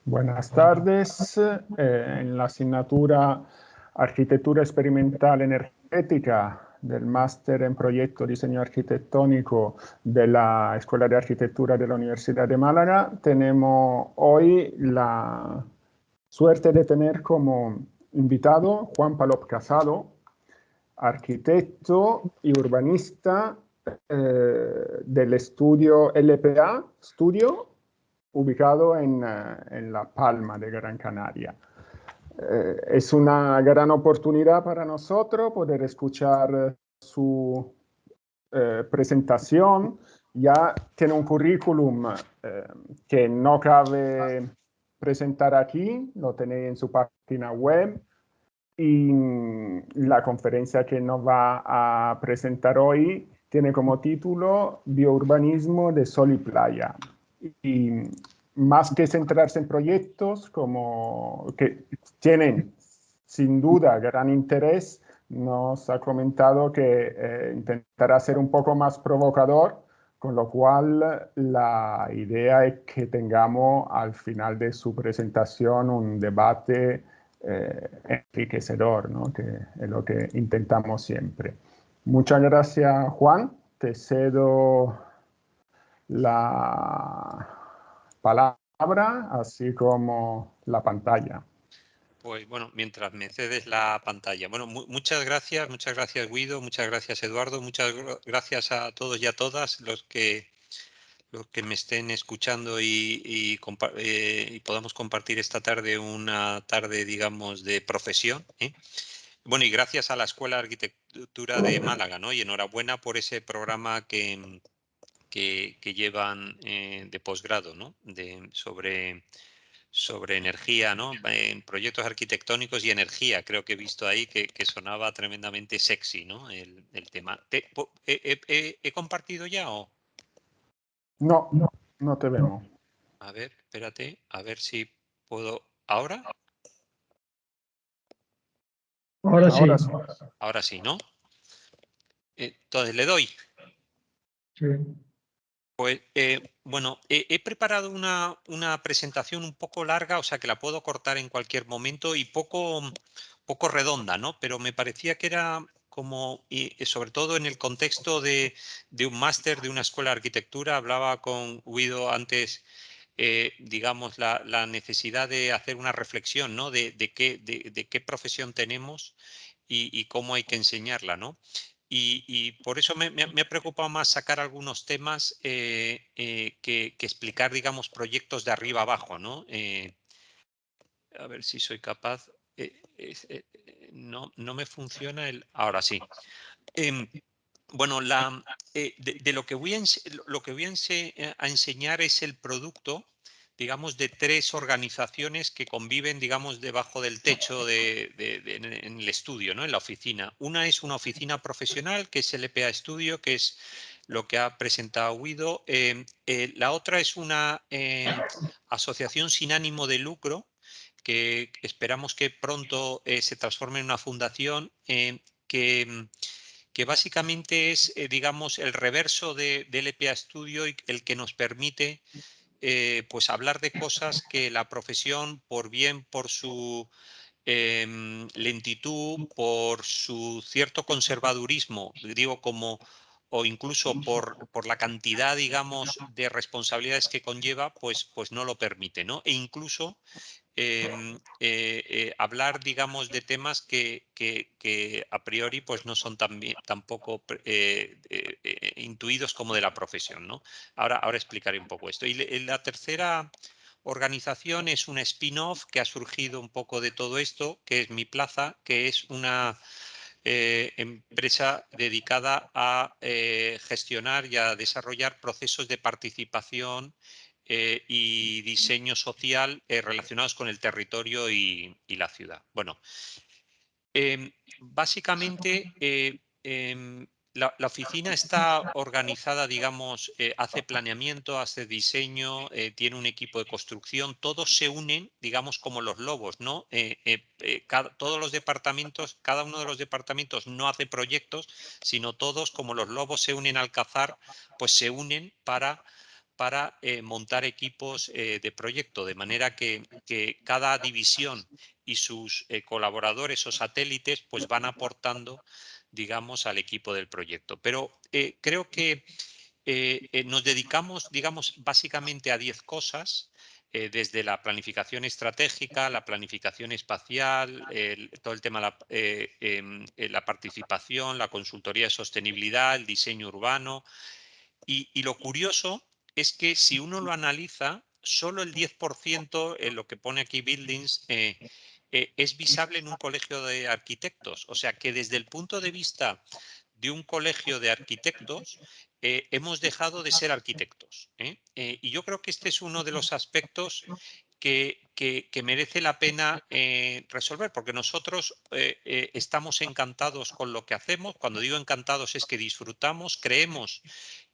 Buenas tardes. En la asignatura Arquitectura Experimental Energética del Máster en Proyecto Diseño Arquitectónico de la Escuela de Arquitectura de la Universidad de Málaga, tenemos hoy la suerte de tener como invitado Juan Palop Casado, arquitecto y urbanista del estudio LPA Studio, ubicado en La Palma de Gran Canaria. Es una gran oportunidad para nosotros poder escuchar su presentación. Ya tiene un currículum que no cabe presentar aquí, lo tenéis en su página web. Y la conferencia que nos va a presentar hoy tiene como título Biourbanismo de Sol y Playa. Y más que centrarse en proyectos como que tienen sin duda gran interés, nos ha comentado que intentará ser un poco más provocador, con lo cual la idea es que tengamos al final de su presentación un debate enriquecedor, ¿no? Que es lo que intentamos siempre. Muchas gracias, Juan. Te cedo la palabra, así como la pantalla. Pues bueno, mientras me cedes la pantalla. Bueno, muchas gracias Guido, muchas gracias Eduardo, muchas gracias a todos y a todas los que me estén escuchando y podamos compartir esta tarde una tarde, digamos, de profesión, ¿eh? Bueno, y gracias a la Escuela de Arquitectura de Málaga, ¿no? Y enhorabuena por ese programa que llevan de posgrado, ¿no? Sobre energía, ¿no? En proyectos arquitectónicos y energía. Creo que he visto ahí que sonaba tremendamente sexy, ¿no? El tema. ¿He compartido ya o...? No, no te vemos. A ver, espérate, a ver si puedo... ¿Ahora? Ahora sí. Ahora sí, ¿no? Entonces le doy. Sí. Pues bueno, he preparado una presentación un poco larga, o sea que la puedo cortar en cualquier momento y poco redonda, ¿no? Pero me parecía que era como, y sobre todo en el contexto de un máster, de una escuela de arquitectura, hablaba con Guido antes, digamos, la necesidad de hacer una reflexión, ¿no? De qué profesión tenemos y cómo hay que enseñarla, ¿no? Y por eso me ha preocupado más sacar algunos temas que explicar, digamos, proyectos de arriba abajo, ¿no? A ver si soy capaz. No me funciona el... Ahora sí. Bueno, de lo que voy a enseñar es el producto, digamos, de tres organizaciones que conviven, digamos, debajo del techo en el estudio, ¿no? En la oficina. Una es una oficina profesional, que es el EPA Studio, que es lo que ha presentado Guido. La otra es una asociación sin ánimo de lucro, que esperamos que pronto se transforme en una fundación que básicamente es, digamos, el reverso del LPA Studio y el que nos permite pues hablar de cosas que la profesión, por su lentitud, por su cierto conservadurismo, digo, o incluso por la cantidad, digamos, de responsabilidades que conlleva, pues no lo permite, ¿no? E incluso hablar, digamos, de temas que a priori pues no son tampoco intuidos como de la profesión, ¿no? Ahora explicaré un poco esto. Y la tercera organización es una spin-off que ha surgido un poco de todo esto, que es Mi Plaza, que es una empresa dedicada a gestionar y a desarrollar procesos de participación y diseño social relacionados con el territorio y la ciudad. Bueno, básicamente la oficina está organizada, digamos, hace planeamiento, hace diseño, tiene un equipo de construcción, todos se unen, digamos, como los lobos, ¿no? Todos los departamentos, cada uno de los departamentos no hace proyectos, sino todos, como los lobos se unen al cazar, pues se unen para para montar equipos de proyecto, de manera que cada división y sus colaboradores o satélites pues van aportando, digamos, al equipo del proyecto. Pero creo que nos dedicamos, digamos, básicamente a 10 cosas, desde la planificación estratégica, la planificación espacial, todo el tema de la participación, la consultoría de sostenibilidad, el diseño urbano. Y lo curioso es que si uno lo analiza, solo el 10%, en lo que pone aquí buildings, es visible en un colegio de arquitectos. O sea que desde el punto de vista de un colegio de arquitectos, hemos dejado de ser arquitectos. Y yo creo que este es uno de los aspectos que merece la pena resolver, porque nosotros estamos encantados con lo que hacemos. Cuando digo encantados es que disfrutamos, creemos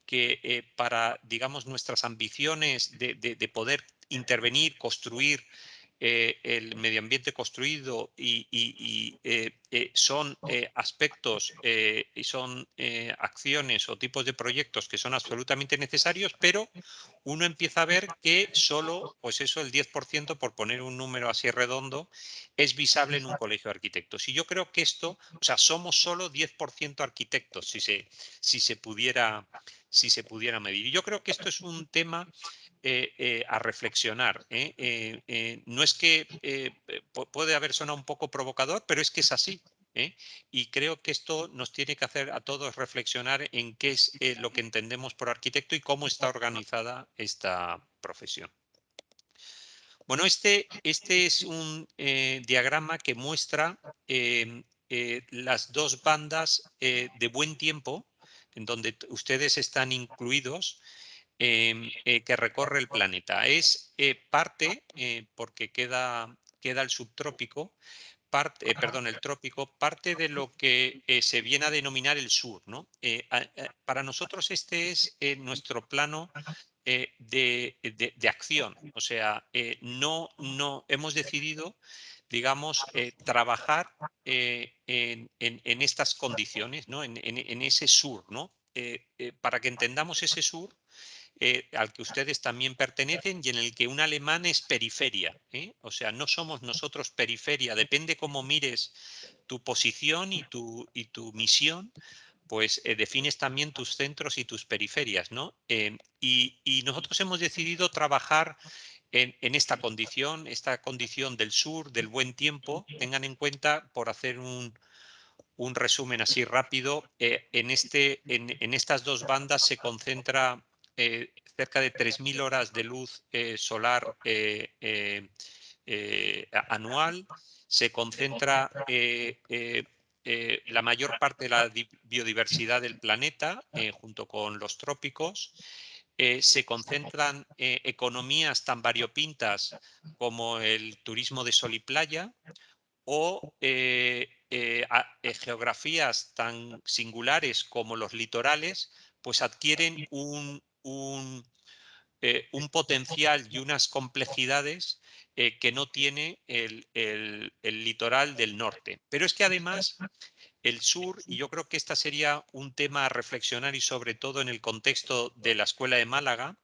que para, digamos, nuestras ambiciones de poder intervenir, construir el medio ambiente construido son aspectos y son acciones o tipos de proyectos que son absolutamente necesarios, pero uno empieza a ver que solo, pues eso, el 10%, por poner un número así redondo, es visible en un colegio de arquitectos. Y yo creo que esto, o sea, somos solo 10% arquitectos, si se pudiera medir. Y yo creo que esto es un tema a reflexionar. No es que puede haber sonado un poco provocador, pero es que es así. Y creo que esto nos tiene que hacer a todos reflexionar en qué es lo que entendemos por arquitecto y cómo está organizada esta profesión. Bueno, este es un diagrama que muestra las dos bandas de buen tiempo, en donde ustedes están incluidos, que recorre el planeta. Es parte, porque queda el subtrópico, el trópico, parte de lo que se viene a denominar el sur, ¿no? Para nosotros este es nuestro plano de acción. O sea, no hemos decidido, digamos, trabajar en estas condiciones, ¿no? En ese sur, ¿no? Para que entendamos ese sur, al que ustedes también pertenecen y en el que un alemán es periferia. O sea, no somos nosotros periferia, depende cómo mires tu posición y tu misión, pues defines también tus centros y tus periferias, ¿no? Y nosotros hemos decidido trabajar en esta condición del sur, del buen tiempo. Tengan en cuenta, por hacer un resumen así rápido, en estas dos bandas se concentra cerca de 3.000 horas de luz solar anual. Se concentra la mayor parte de la biodiversidad del planeta, junto con los trópicos. Se concentran economías tan variopintas como el turismo de sol y playa, o geografías tan singulares como los litorales, pues adquieren un potencial y unas complejidades que no tiene el litoral del norte. Pero es que además el sur, y yo creo que este sería un tema a reflexionar, y sobre todo en el contexto de la Escuela de Málaga,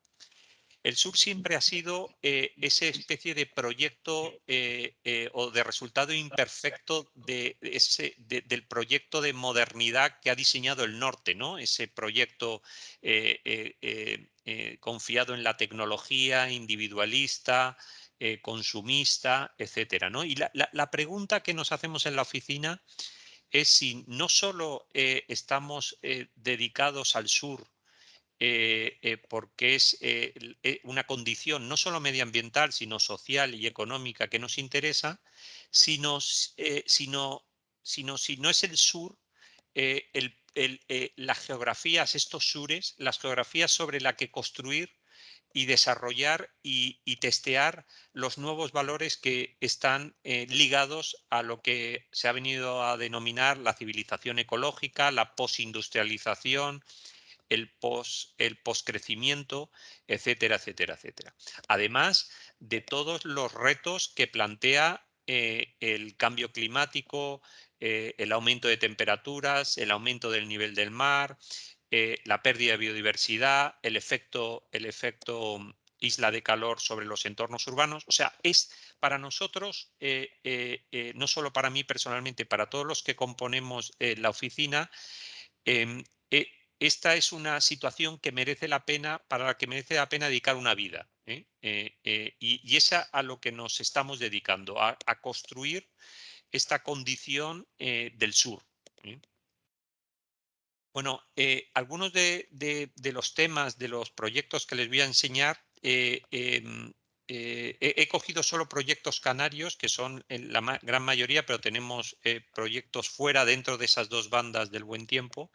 el sur siempre ha sido esa especie de proyecto o de resultado imperfecto del proyecto de modernidad que ha diseñado el norte, ¿no? Ese proyecto confiado en la tecnología, individualista, consumista, etcétera, ¿no? Y la pregunta que nos hacemos en la oficina es si no solo estamos dedicados al sur, porque es una condición no solo medioambiental, sino social y económica que nos interesa, si no es el sur, las geografías, estos sures, las geografías sobre las que construir y desarrollar y testear los nuevos valores que están ligados a lo que se ha venido a denominar la civilización ecológica, la postindustrialización, el poscrecimiento, etcétera, etcétera, etcétera. Además de todos los retos que plantea el cambio climático, el aumento de temperaturas, el aumento del nivel del mar, la pérdida de biodiversidad, el efecto isla de calor sobre los entornos urbanos. O sea, es para nosotros, no solo para mí personalmente, para todos los que componemos la oficina, esta es una situación que merece la pena, para la que merece la pena dedicar una vida. Y es a lo que nos estamos dedicando, a construir esta condición del sur. Bueno, algunos de los temas, de los proyectos que les voy a enseñar, he cogido solo proyectos canarios, que son en la gran mayoría, pero tenemos proyectos fuera, dentro de esas dos bandas del buen tiempo,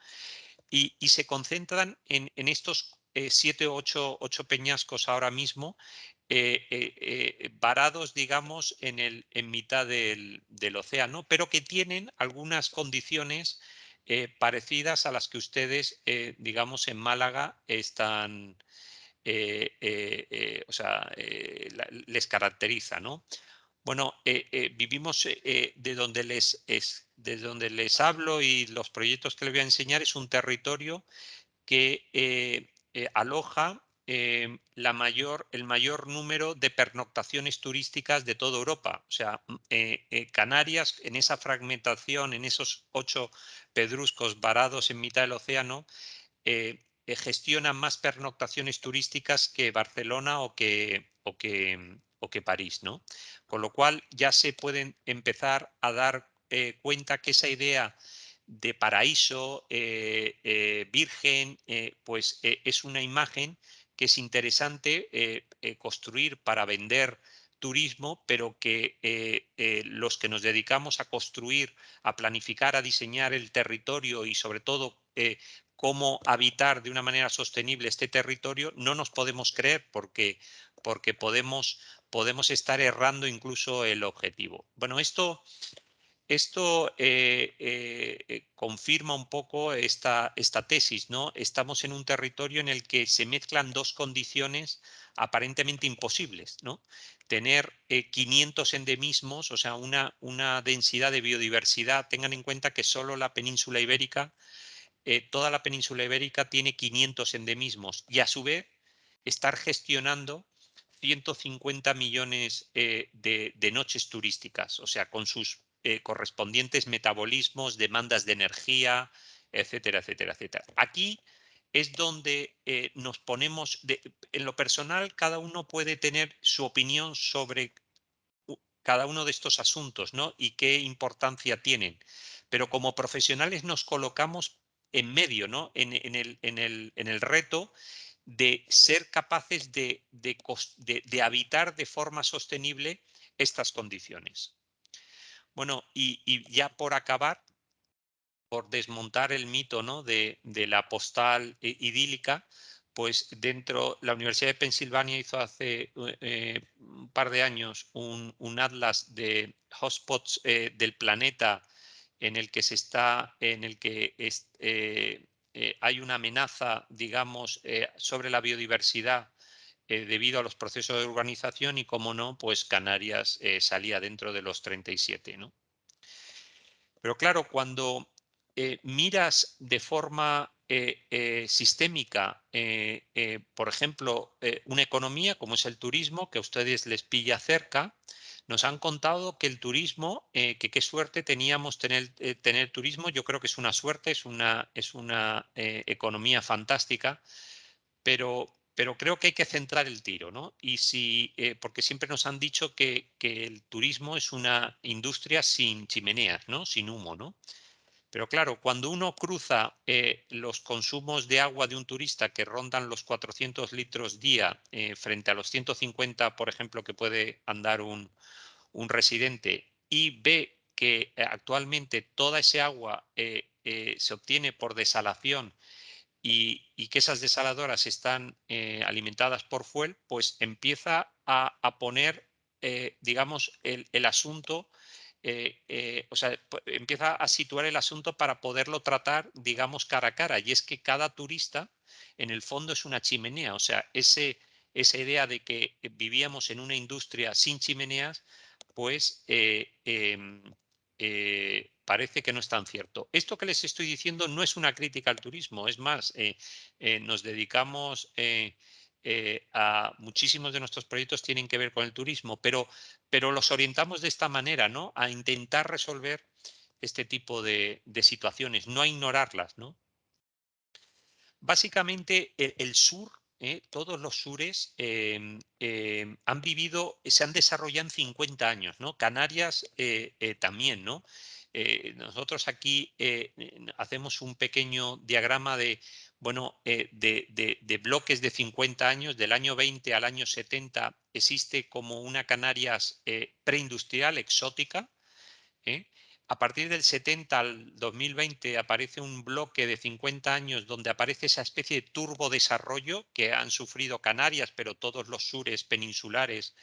y se concentran en estos 7 o 8 peñascos ahora mismo, varados, digamos, en mitad del océano, pero que tienen algunas condiciones parecidas a las que ustedes, digamos, en Málaga están, o sea, les caracteriza, ¿no? Bueno, vivimos de donde les hablo, y los proyectos que les voy a enseñar es un territorio que aloja el mayor número de pernoctaciones turísticas de toda Europa. O sea, Canarias, en esa fragmentación, en esos 8 pedruscos varados en mitad del océano, gestionan más pernoctaciones turísticas que Barcelona o que París, ¿no? Con lo cual ya se pueden empezar a dar cuenta que esa idea de paraíso virgen, pues es una imagen que es interesante construir para vender turismo, pero que los que nos dedicamos a construir, a planificar, a diseñar el territorio y sobre todo cómo habitar de una manera sostenible este territorio, no nos podemos creer, porque podemos estar errando incluso el objetivo. Bueno, esto confirma un poco esta tesis, ¿no? Estamos en un territorio en el que se mezclan dos condiciones aparentemente imposibles, ¿no? Tener 500 endemismos, o sea, una densidad de biodiversidad. Tengan en cuenta que solo la península ibérica, toda la península ibérica tiene 500 endemismos, y a su vez estar gestionando 150 millones de noches turísticas, o sea, con sus correspondientes metabolismos, demandas de energía, etcétera, etcétera, etcétera. Aquí es donde nos ponemos, en lo personal, cada uno puede tener su opinión sobre cada uno de estos asuntos, ¿no? Y qué importancia tienen. Pero como profesionales nos colocamos en medio, ¿no? En el reto de ser capaces de habitar de forma sostenible estas condiciones. Bueno, y ya por acabar, por desmontar el mito, ¿no? de la postal idílica, pues la Universidad de Pensilvania hizo hace un par de años un atlas de hotspots del planeta, en el que hay una amenaza, digamos, sobre la biodiversidad debido a los procesos de urbanización, y, como no, pues Canarias salía dentro de los 37, ¿no? Pero claro, cuando miras de forma sistémica, por ejemplo, una economía como es el turismo, que a ustedes les pilla cerca, nos han contado que el turismo, que qué suerte teníamos tener turismo. Yo creo que es una suerte, es una economía fantástica, pero creo que hay que centrar el tiro, ¿no? Porque siempre nos han dicho que el turismo es una industria sin chimeneas, ¿no? Sin humo, ¿no? Pero claro, cuando uno cruza los consumos de agua de un turista, que rondan los 400 litros día, frente a los 150, por ejemplo, que puede andar un residente, y ve que actualmente toda ese agua se obtiene por desalación, y que esas desaladoras están alimentadas por fuel, pues empieza a poner, digamos, el asunto, o sea, empieza a situar el asunto para poderlo tratar, digamos, cara a cara. Y es que cada turista, en el fondo, es una chimenea. O sea, esa idea de que vivíamos en una industria sin chimeneas, pues parece que no es tan cierto. Esto que les estoy diciendo no es una crítica al turismo, es más, nos dedicamos a muchísimos de nuestros proyectos tienen que ver con el turismo, pero los orientamos de esta manera, ¿no? A intentar resolver este tipo de situaciones, no a ignorarlas, ¿no? Básicamente, el sur, todos los sures han vivido, se han desarrollado en 50 años, ¿no? Canarias también, ¿no? Nosotros aquí hacemos un pequeño diagrama de, bueno, de bloques de 50 años, del año 20 al año 70 existe como una Canarias preindustrial, exótica, ¿eh? A partir del 70 al 2020 aparece un bloque de 50 años donde aparece esa especie de turbodesarrollo que han sufrido Canarias, pero todos los sures peninsulares,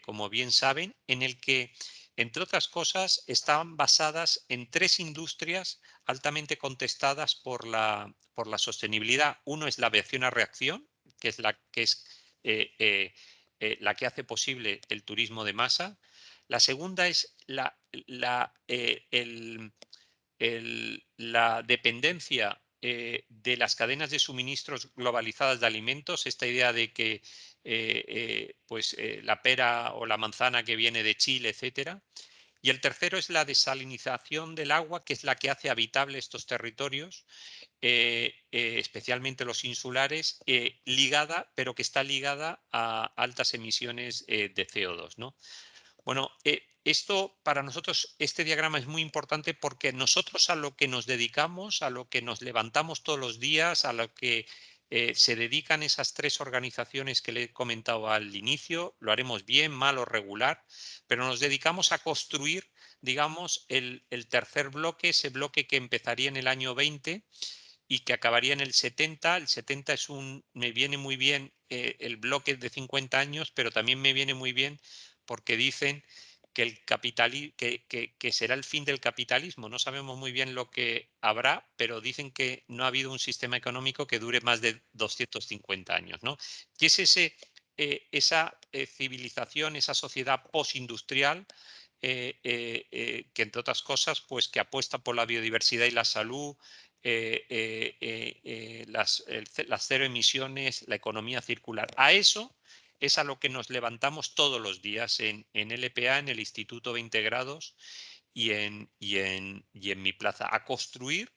como bien saben, en el que, entre otras cosas, están basadas en 3 industrias altamente contestadas por la sostenibilidad. Uno es la aviación a reacción, que es la que hace posible el turismo de masa. La segunda es la dependencia de las cadenas de suministros globalizadas de alimentos, esta idea de que la pera o la manzana que viene de Chile, etcétera. Y el tercero es la desalinización del agua, que es la que hace habitable estos territorios, especialmente los insulares, pero que está ligada a altas emisiones de CO2, ¿no? Bueno, esto para nosotros, este diagrama es muy importante porque nosotros a lo que nos dedicamos, a lo que nos levantamos todos los días, a lo que se dedican esas 3 organizaciones que le he comentado al inicio, lo haremos bien, mal o regular, pero nos dedicamos a construir, digamos, el tercer bloque, ese bloque que empezaría en el año 20 y que acabaría en el 70. El 70 me viene muy bien el bloque de 50 años, pero también me viene muy bien porque dicen que que será el fin del capitalismo. No sabemos muy bien lo que habrá, pero dicen que no ha habido un sistema económico que dure más de 250 años, ¿no? Y es esa civilización, esa sociedad postindustrial que, entre otras cosas, pues que apuesta por la biodiversidad y la salud, las 0 emisiones, la economía circular. A eso es a lo que nos levantamos todos los días en LPA, en el Instituto 20 Grados y en mi plaza, a construir,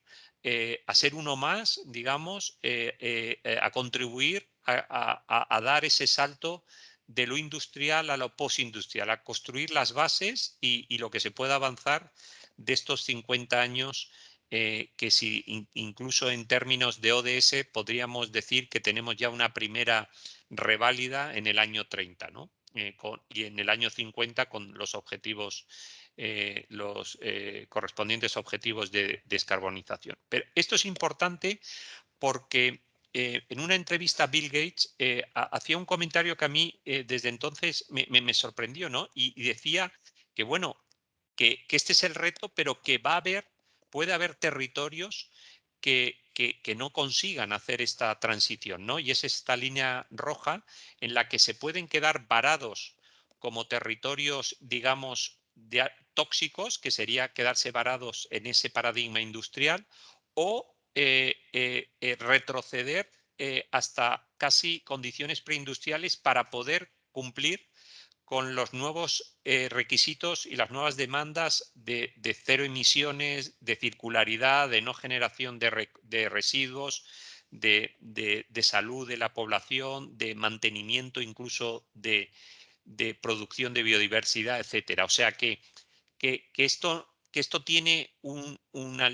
a ser uno más, digamos, a contribuir a dar ese salto de lo industrial a lo postindustrial, a construir las bases y lo que se pueda avanzar de estos 50 años, que si incluso en términos de ODS podríamos decir que tenemos ya una primera reválida en el año 30, ¿no? Y en el año 50 con los objetivos, los correspondientes objetivos de descarbonización. Pero esto es importante porque en una entrevista Bill Gates hacía un comentario que a mí desde entonces me sorprendió, ¿no? Y decía que, bueno, que este es el reto, pero que puede haber territorios que no consigan hacer esta transición, ¿no? Y es esta línea roja en la que se pueden quedar varados como territorios, digamos, tóxicos, que sería quedarse varados en ese paradigma industrial, o retroceder hasta casi condiciones preindustriales para poder cumplir con los nuevos requisitos y las nuevas demandas de 0 emisiones, de circularidad, de no generación de residuos, de salud de la población, de mantenimiento incluso de producción de biodiversidad, etcétera. O sea que esto tiene una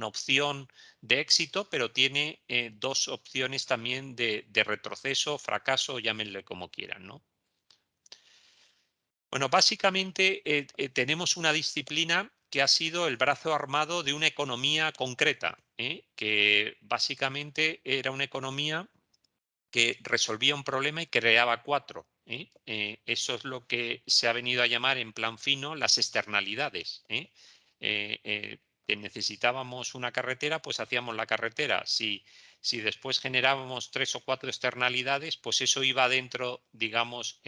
opción de éxito, pero tiene 2 opciones también de retroceso, fracaso, llámenle como quieran, ¿no? Bueno, básicamente tenemos una disciplina que ha sido el brazo armado de una economía concreta, que básicamente era una economía que resolvía un problema y creaba 4. Eso es lo que se ha venido a llamar en plan fino las externalidades. Que necesitábamos una carretera, pues hacíamos la carretera. Si después generábamos 3 o 4 externalidades, pues eso iba dentro, digamos,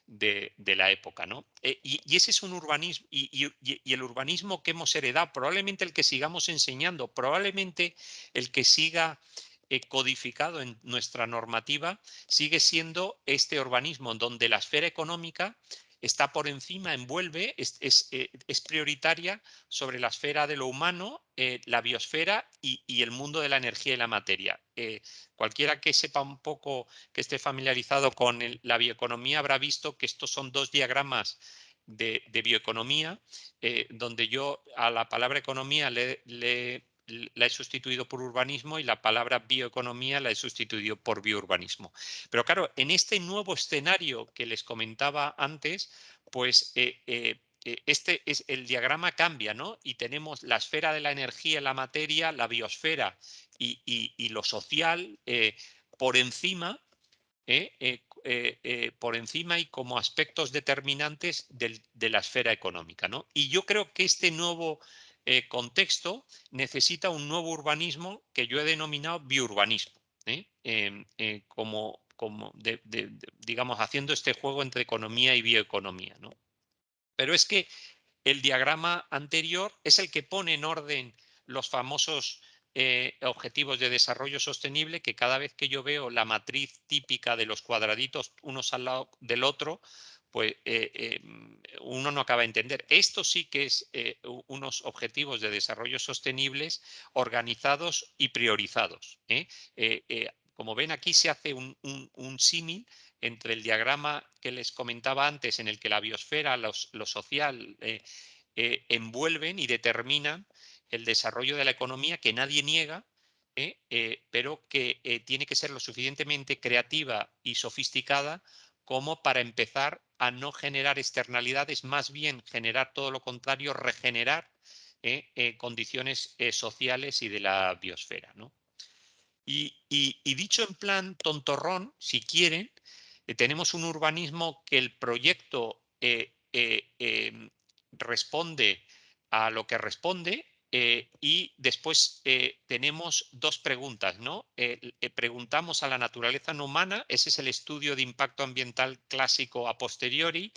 de la época, ¿no? Y ese es un urbanismo, y el urbanismo que hemos heredado, probablemente el que sigamos enseñando, probablemente el que siga codificado en nuestra normativa, sigue siendo este urbanismo en donde la esfera económica está por encima, envuelve, es prioritaria sobre la esfera de lo humano, la biosfera y el mundo de la energía y la materia. Cualquiera que sepa un poco, que esté familiarizado con la bioeconomía, habrá visto que estos son dos diagramas de bioeconomía, donde yo a la palabra economía la he sustituido por urbanismo y la palabra bioeconomía la he sustituido por biourbanismo. Pero claro, en este nuevo escenario que les comentaba antes, pues este es el diagrama cambia, ¿no? Y tenemos la esfera de la energía, la materia, la biosfera y lo social por encima, por encima y como aspectos determinantes de la esfera económica, ¿no? Y yo creo que este nuevo contexto necesita un nuevo urbanismo que yo he denominado biourbanismo, digamos, haciendo este juego entre economía y bioeconomía, ¿no? Pero es que el diagrama anterior es el que pone en orden los famosos objetivos de desarrollo sostenible, que cada vez que yo veo la matriz típica de los cuadraditos unos al lado del otro, pues uno no acaba de entender. Esto sí que es unos objetivos de desarrollo sostenibles organizados y priorizados. Como ven, aquí se hace un símil entre el diagrama que les comentaba antes, en el que la biosfera, lo social, envuelven y determinan el desarrollo de la economía, que nadie niega, pero que tiene que ser lo suficientemente creativa y sofisticada como para empezar a no generar externalidades, más bien generar todo lo contrario, regenerar condiciones sociales y de la biosfera, ¿no? Y dicho en plan tontorrón, si quieren, tenemos un urbanismo que el proyecto responde a lo que responde, y después tenemos dos preguntas, ¿no? Preguntamos a la naturaleza no humana, ese es el estudio de impacto ambiental clásico a posteriori,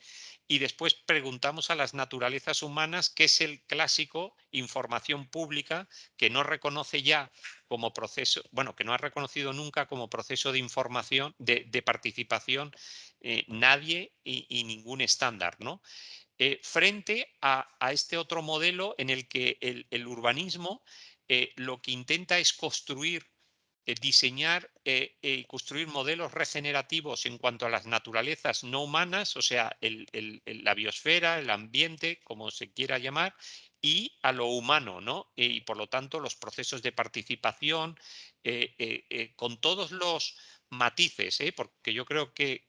y después preguntamos a las naturalezas humanas, que es el clásico información pública, que no reconoce ya como proceso, bueno, que no ha reconocido nunca como proceso de información, de participación, nadie y ningún estándar, ¿no? Frente a este otro modelo en el que el urbanismo lo que intenta es construir, diseñar y construir modelos regenerativos en cuanto a las naturalezas no humanas, o sea, la biosfera, el ambiente, como se quiera llamar, y a lo humano, ¿no? Y por lo tanto los procesos de participación, con todos los matices, porque yo creo que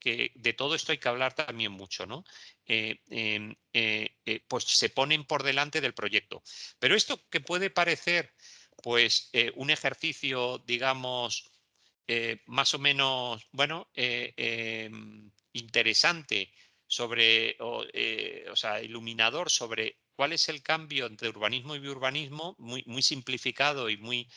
de todo esto hay que hablar también mucho, ¿no? Pues se ponen por delante del proyecto. Pero esto que puede parecer pues un ejercicio, digamos, más o menos, bueno, interesante sobre, o sea, iluminador sobre cuál es el cambio entre urbanismo y biurbanismo, muy simplificado y muy...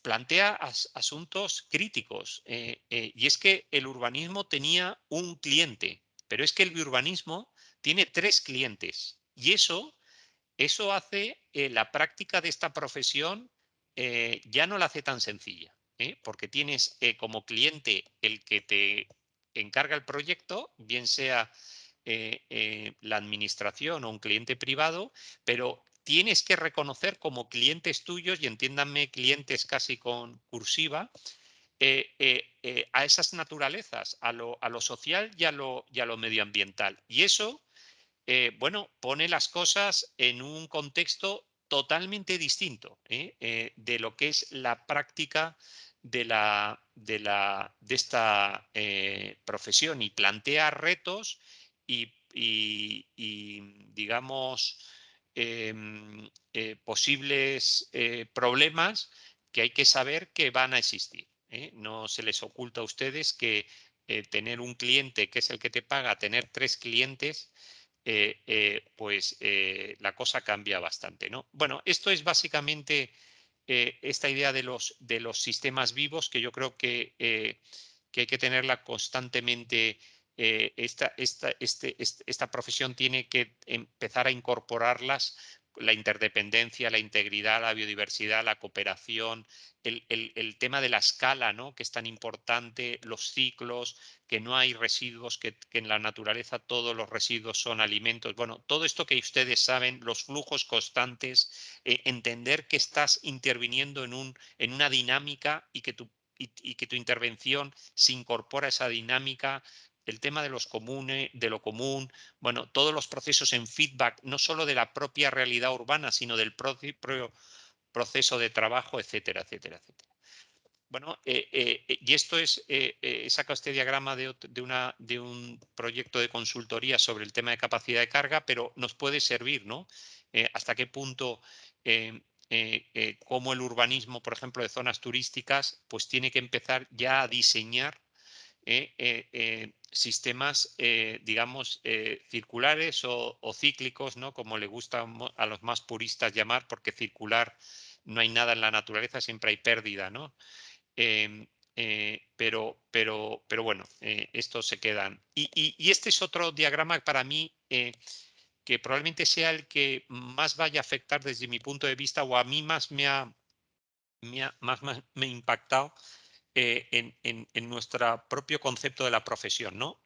plantea asuntos críticos, y es que el urbanismo tenía un cliente, pero es que el biurbanismo tiene tres clientes, y eso hace la práctica de esta profesión, ya no la hace tan sencilla, porque tienes como cliente el que te encarga el proyecto, bien sea la administración o un cliente privado, pero tienes que reconocer como clientes tuyos, y entiéndanme clientes casi con cursiva, a esas naturalezas, a lo social y a lo medioambiental. Y eso, bueno, pone las cosas en un contexto totalmente distinto de lo que es la práctica de esta profesión, y plantea retos y digamos, posibles problemas que hay que saber que van a existir. No se les oculta a ustedes que tener un cliente que es el que te paga, tener tres clientes, pues la cosa cambia bastante, ¿no? Bueno, esto es básicamente esta idea de los sistemas vivos, que yo creo que hay que tenerla constantemente esta profesión tiene que empezar a incorporarlas, la interdependencia, la integridad, la biodiversidad, la cooperación, el tema de la escala, ¿no?, que es tan importante, los ciclos, que no hay residuos, que en la naturaleza todos los residuos son alimentos. Bueno, todo esto que ustedes saben, los flujos constantes, entender que estás interviniendo en una dinámica y que tu intervención se incorpora a esa dinámica, el tema de los comunes, de lo común, bueno, todos los procesos en feedback, no solo de la propia realidad urbana, sino del propio proceso de trabajo, etcétera, etcétera, etcétera. Bueno, y esto es, saca este diagrama de un proyecto de consultoría sobre el tema de capacidad de carga, pero nos puede servir, ¿no? Hasta qué punto, cómo el urbanismo, por ejemplo, de zonas turísticas, pues tiene que empezar ya a diseñar sistemas, digamos, circulares o cíclicos, ¿no?, como le gusta a los más puristas llamar, porque circular no hay nada en la naturaleza, siempre hay pérdida, ¿no? Pero bueno, estos se quedan. Y este es otro diagrama para mí que probablemente sea el que más vaya a afectar desde mi punto de vista, o a mí más me ha impactado en nuestro propio concepto de la profesión, ¿no?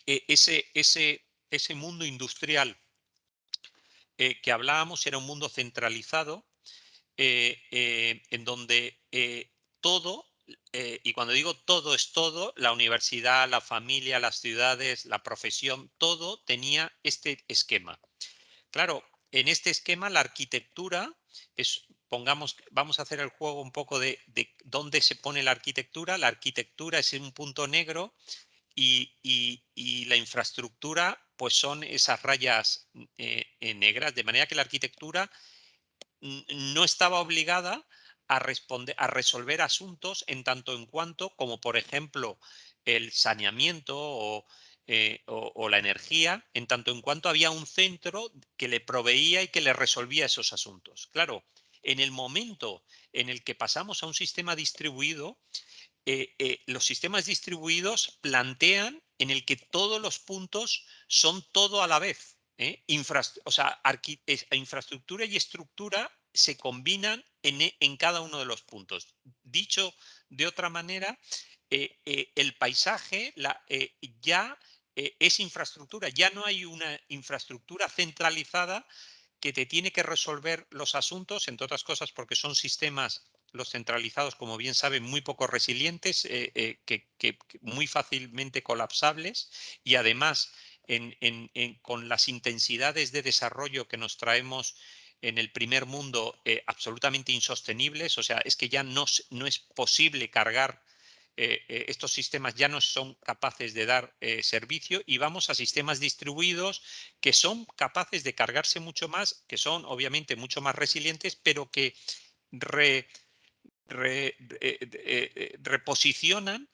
Ese mundo industrial que hablábamos era un mundo centralizado, en donde todo, y cuando digo todo es todo, la universidad, la familia, las ciudades, la profesión, todo tenía este esquema. Claro, en este esquema la arquitectura es, pongamos, vamos a hacer el juego un poco de dónde se pone la arquitectura. La arquitectura es un punto negro y la infraestructura pues son esas rayas negras, de manera que la arquitectura no estaba obligada a resolver asuntos en tanto en cuanto, como por ejemplo el saneamiento o la energía, en tanto en cuanto había un centro que le proveía y que le resolvía esos asuntos. Claro, en el momento en el que pasamos a un sistema distribuido, los sistemas distribuidos plantean en el que todos los puntos son todo a la vez. O sea, infraestructura y estructura se combinan en cada uno de los puntos. Dicho de otra manera, el paisaje ya es infraestructura, ya no hay una infraestructura centralizada que te tiene que resolver los asuntos, entre otras cosas porque son sistemas, los centralizados, como bien saben, muy poco resilientes, que muy fácilmente colapsables, y además con las intensidades de desarrollo que nos traemos en el primer mundo, absolutamente insostenibles. O sea, es que ya no es posible cargar. Estos sistemas ya no son capaces de dar servicio, y vamos a sistemas distribuidos que son capaces de cargarse mucho más, que son obviamente mucho más resilientes, pero que reposicionan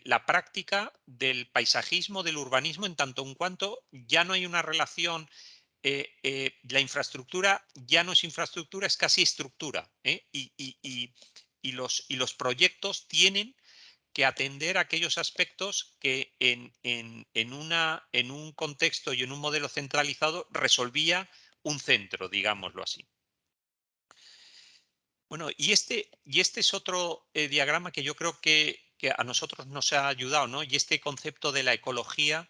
la práctica del paisajismo, del urbanismo, en tanto en cuanto ya no hay una relación. La infraestructura ya no es infraestructura, es casi estructura, y los proyectos tienen que atender a aquellos aspectos que en un contexto y en un modelo centralizado resolvía un centro, digámoslo así. Bueno, y este es otro diagrama que yo creo que a nosotros nos ha ayudado, ¿no? Y este concepto de la ecología,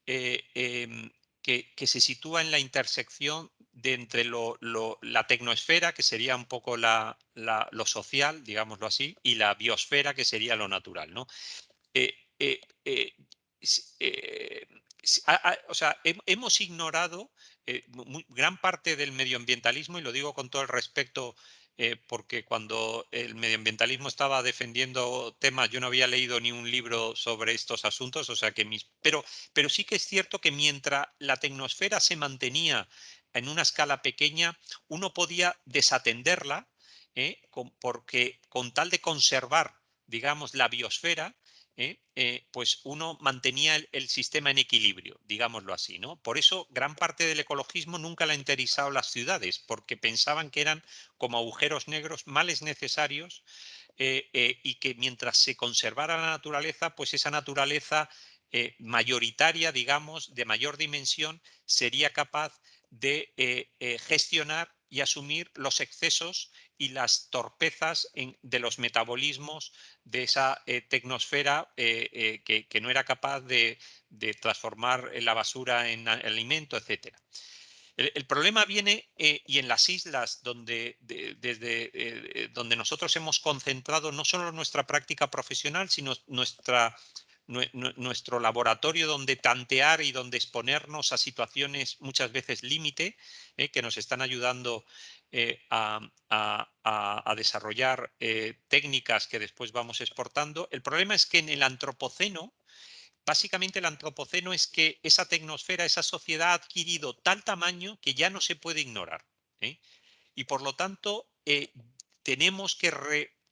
que se sitúa en la intersección de entre la tecnosfera, que sería un poco lo social, digámoslo así, y la biosfera, que sería lo natural, ¿no? O sea, hemos ignorado gran parte del medioambientalismo, y lo digo con todo el respeto, porque cuando el medioambientalismo estaba defendiendo temas, yo no había leído ni un libro sobre estos asuntos, o sea que pero sí que es cierto que mientras la tecnosfera se mantenía en una escala pequeña, uno podía desatenderla, porque con tal de conservar, digamos, la biosfera, pues uno mantenía el sistema en equilibrio, digámoslo así, ¿no? Por eso gran parte del ecologismo nunca le ha interesado las ciudades, porque pensaban que eran como agujeros negros, males necesarios, y que mientras se conservara la naturaleza, pues esa naturaleza mayoritaria, digamos, de mayor dimensión, sería capaz de gestionar y asumir los excesos y las torpezas de los metabolismos de esa tecnosfera que no era capaz de transformar la basura en alimento, etcétera. El problema viene y en las islas desde donde nosotros hemos concentrado no solo nuestra práctica profesional, sino nuestro laboratorio donde tantear y donde exponernos a situaciones muchas veces límite, que nos están ayudando a desarrollar técnicas que después vamos exportando. El problema es que en el antropoceno, básicamente el antropoceno es que esa tecnosfera, esa sociedad ha adquirido tal tamaño que ya no se puede ignorar. Y por lo tanto, tenemos que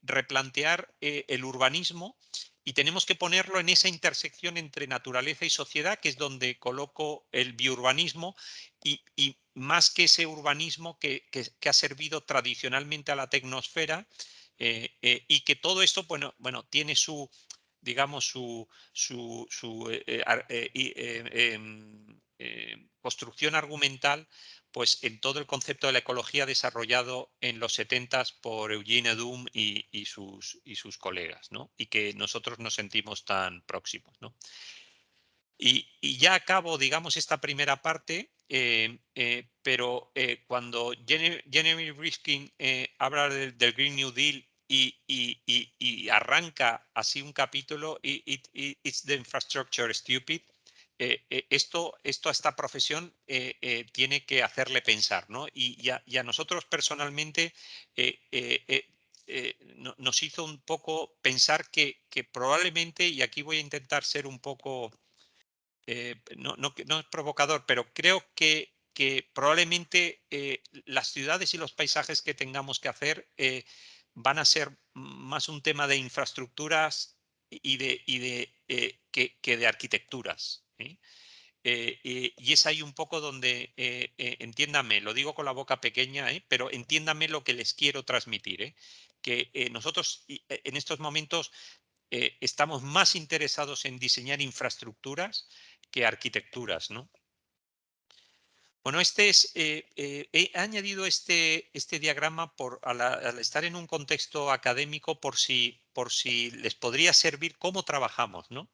replantear el urbanismo y tenemos que ponerlo en esa intersección entre naturaleza y sociedad, que es donde coloco el biourbanismo y más que ese urbanismo que ha servido tradicionalmente a la tecnosfera, y que todo esto, bueno, tiene su, digamos, su construcción argumental, pues en todo el concepto de la ecología desarrollado en los 70 por Eugene Doom y sus colegas, ¿no? Y que nosotros nos sentimos tan próximos, ¿no? Y ya acabo, digamos, esta primera parte, pero cuando Jeremy Riskin habla del Green New Deal y arranca así un capítulo, It's the Infrastructure Stupid, esto a esta profesión tiene que hacerle pensar, ¿no? Y a nosotros personalmente nos hizo un poco pensar que probablemente, y aquí voy a intentar ser un poco no es provocador, pero creo que probablemente las ciudades y los paisajes que tengamos que hacer van a ser más un tema de infraestructuras que de arquitecturas. Y es ahí un poco donde, entiéndame, lo digo con la boca pequeña, pero entiéndame lo que les quiero transmitir. Que nosotros en estos momentos estamos más interesados en diseñar infraestructuras que arquitecturas, ¿no? Bueno, he añadido este diagrama al estar en un contexto académico por si les podría servir cómo trabajamos, ¿no?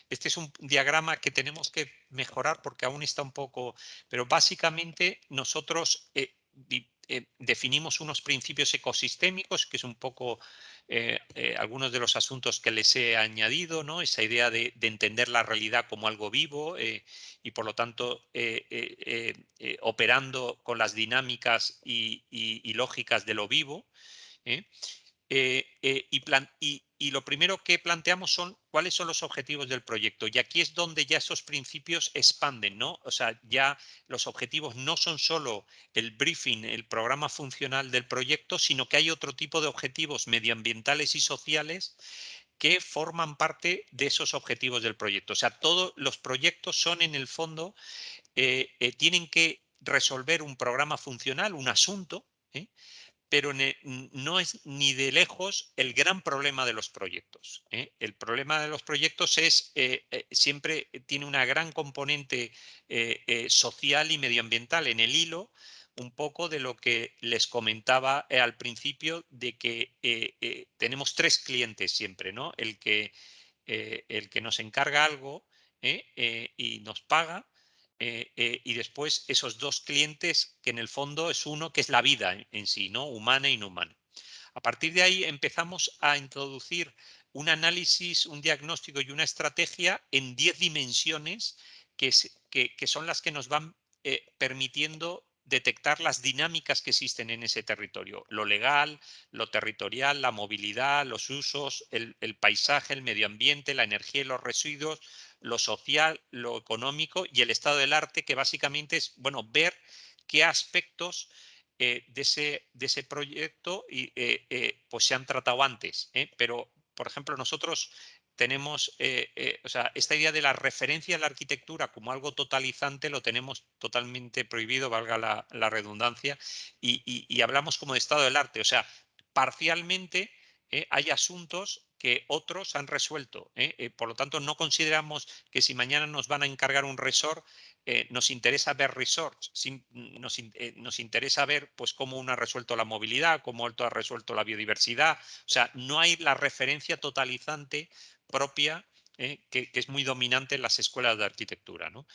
Este es un diagrama que tenemos que mejorar porque aún está un poco, pero básicamente nosotros definimos unos principios ecosistémicos, que es un poco algunos de los asuntos que les he añadido, ¿no? Esa idea de entender la realidad como algo vivo y por lo tanto operando con las dinámicas y lógicas de lo vivo. ¿eh? Y lo primero que planteamos son cuáles son los objetivos del proyecto. Y aquí es donde ya esos principios expanden, ¿no? O sea, ya los objetivos no son solo el briefing, el programa funcional del proyecto, sino que hay otro tipo de objetivos medioambientales y sociales que forman parte de esos objetivos del proyecto. O sea, todos los proyectos son en el fondo, tienen que resolver un programa funcional, un asunto, pero no es ni de lejos el gran problema de los proyectos. El problema de los proyectos es siempre tiene una gran componente social y medioambiental en el hilo, un poco de lo que les comentaba al principio, de que tenemos tres clientes siempre, ¿no? El que nos encarga algo y nos paga, y después esos dos clientes que en el fondo es uno que es la vida en sí, ¿no? Humana e inhumana. A partir de ahí empezamos a introducir un análisis, un diagnóstico y una estrategia en 10 dimensiones que son las que nos van permitiendo detectar las dinámicas que existen en ese territorio. Lo legal, lo territorial, la movilidad, los usos, el paisaje, el medio ambiente, la energía y los residuos, lo social, lo económico y el estado del arte, que básicamente es, bueno, ver qué aspectos de ese proyecto pues se han tratado antes. Pero, por ejemplo, nosotros tenemos, o sea, esta idea de la referencia a la arquitectura como algo totalizante lo tenemos totalmente prohibido, valga la redundancia, y hablamos como de estado del arte. O sea, parcialmente hay asuntos que otros han resuelto. Por lo tanto, no consideramos que si mañana nos van a encargar un resort, nos interesa ver resorts, nos interesa ver pues cómo uno ha resuelto la movilidad, cómo otro ha resuelto la biodiversidad. O sea, no hay la referencia totalizante propia que es muy dominante en las escuelas de arquitectura, ¿no?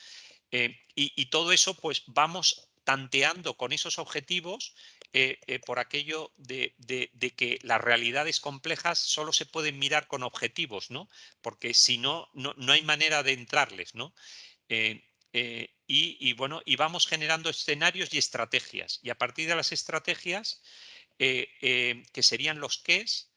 Y todo eso, pues vamos tanteando con esos objetivos por aquello de que las realidades complejas solo se pueden mirar con objetivos, ¿no? Porque si no, no hay manera de entrarles, ¿no? Bueno, y vamos generando escenarios y estrategias. Y a partir de las estrategias, que serían los qués,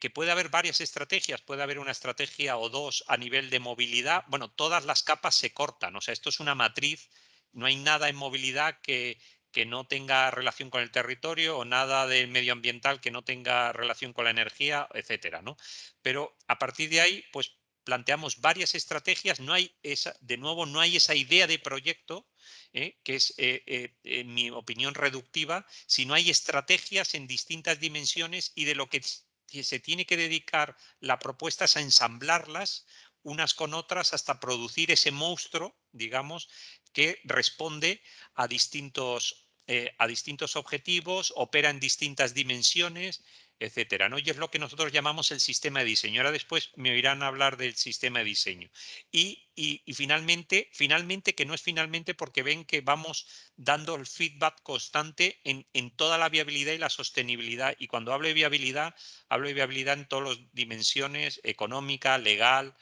que puede haber varias estrategias, puede haber una estrategia o dos a nivel de movilidad. Bueno, todas las capas se cortan, o sea, esto es una matriz, no hay nada en movilidad que no tenga relación con el territorio o nada del medioambiental que no tenga relación con la energía, etcétera, ¿no? Pero a partir de ahí, pues planteamos varias estrategias, no hay esa, de nuevo, no hay esa idea de proyecto, que es, en mi opinión, reductiva, si no hay estrategias en distintas dimensiones y de lo que se tiene que dedicar la propuesta es a ensamblarlas unas con otras hasta producir ese monstruo, digamos, que responde a distintos objetivos, opera en distintas dimensiones, etcétera, ¿no? Y es lo que nosotros llamamos el sistema de diseño. Ahora después me oirán hablar del sistema de diseño. Y finalmente, que no es finalmente porque ven que vamos dando el feedback constante en toda la viabilidad y la sostenibilidad. Y cuando hablo de viabilidad en todas las dimensiones: económica, legal,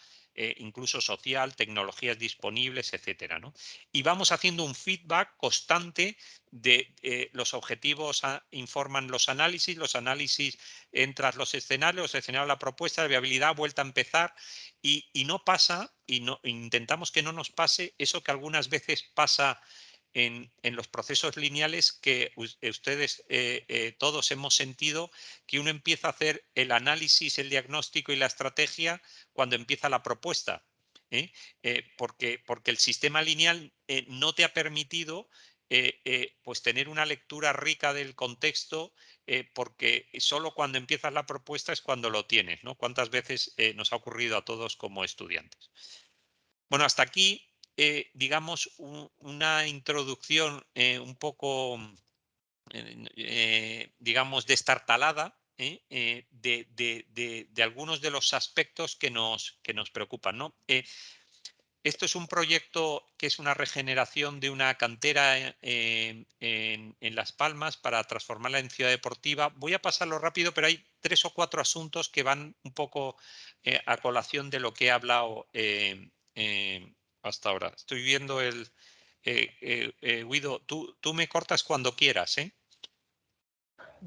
incluso social, tecnologías disponibles, etcétera, ¿no? Y vamos haciendo un feedback constante de los objetivos, informan los análisis entran los escenarios la propuesta de viabilidad, vuelta a empezar, y no pasa, intentamos que no nos pase eso que algunas veces pasa en los procesos lineales, que ustedes todos hemos sentido, que uno empieza a hacer el análisis, el diagnóstico y la estrategia cuando empieza la propuesta. Porque el sistema lineal no te ha permitido pues tener una lectura rica del contexto, porque solo cuando empiezas la propuesta es cuando lo tienes, ¿no? ¿Cuántas veces nos ha ocurrido a todos como estudiantes? Bueno, hasta aquí, digamos, una introducción un poco, digamos, destartalada, de algunos de los aspectos que nos preocupan, ¿no? Esto es un proyecto que es una regeneración de una cantera en Las Palmas para transformarla en ciudad deportiva. Voy a pasarlo rápido, pero hay 3 o 4 asuntos que van un poco a colación de lo que he hablado hasta ahora. Estoy viendo Guido, tú me cortas cuando quieras, ¿eh?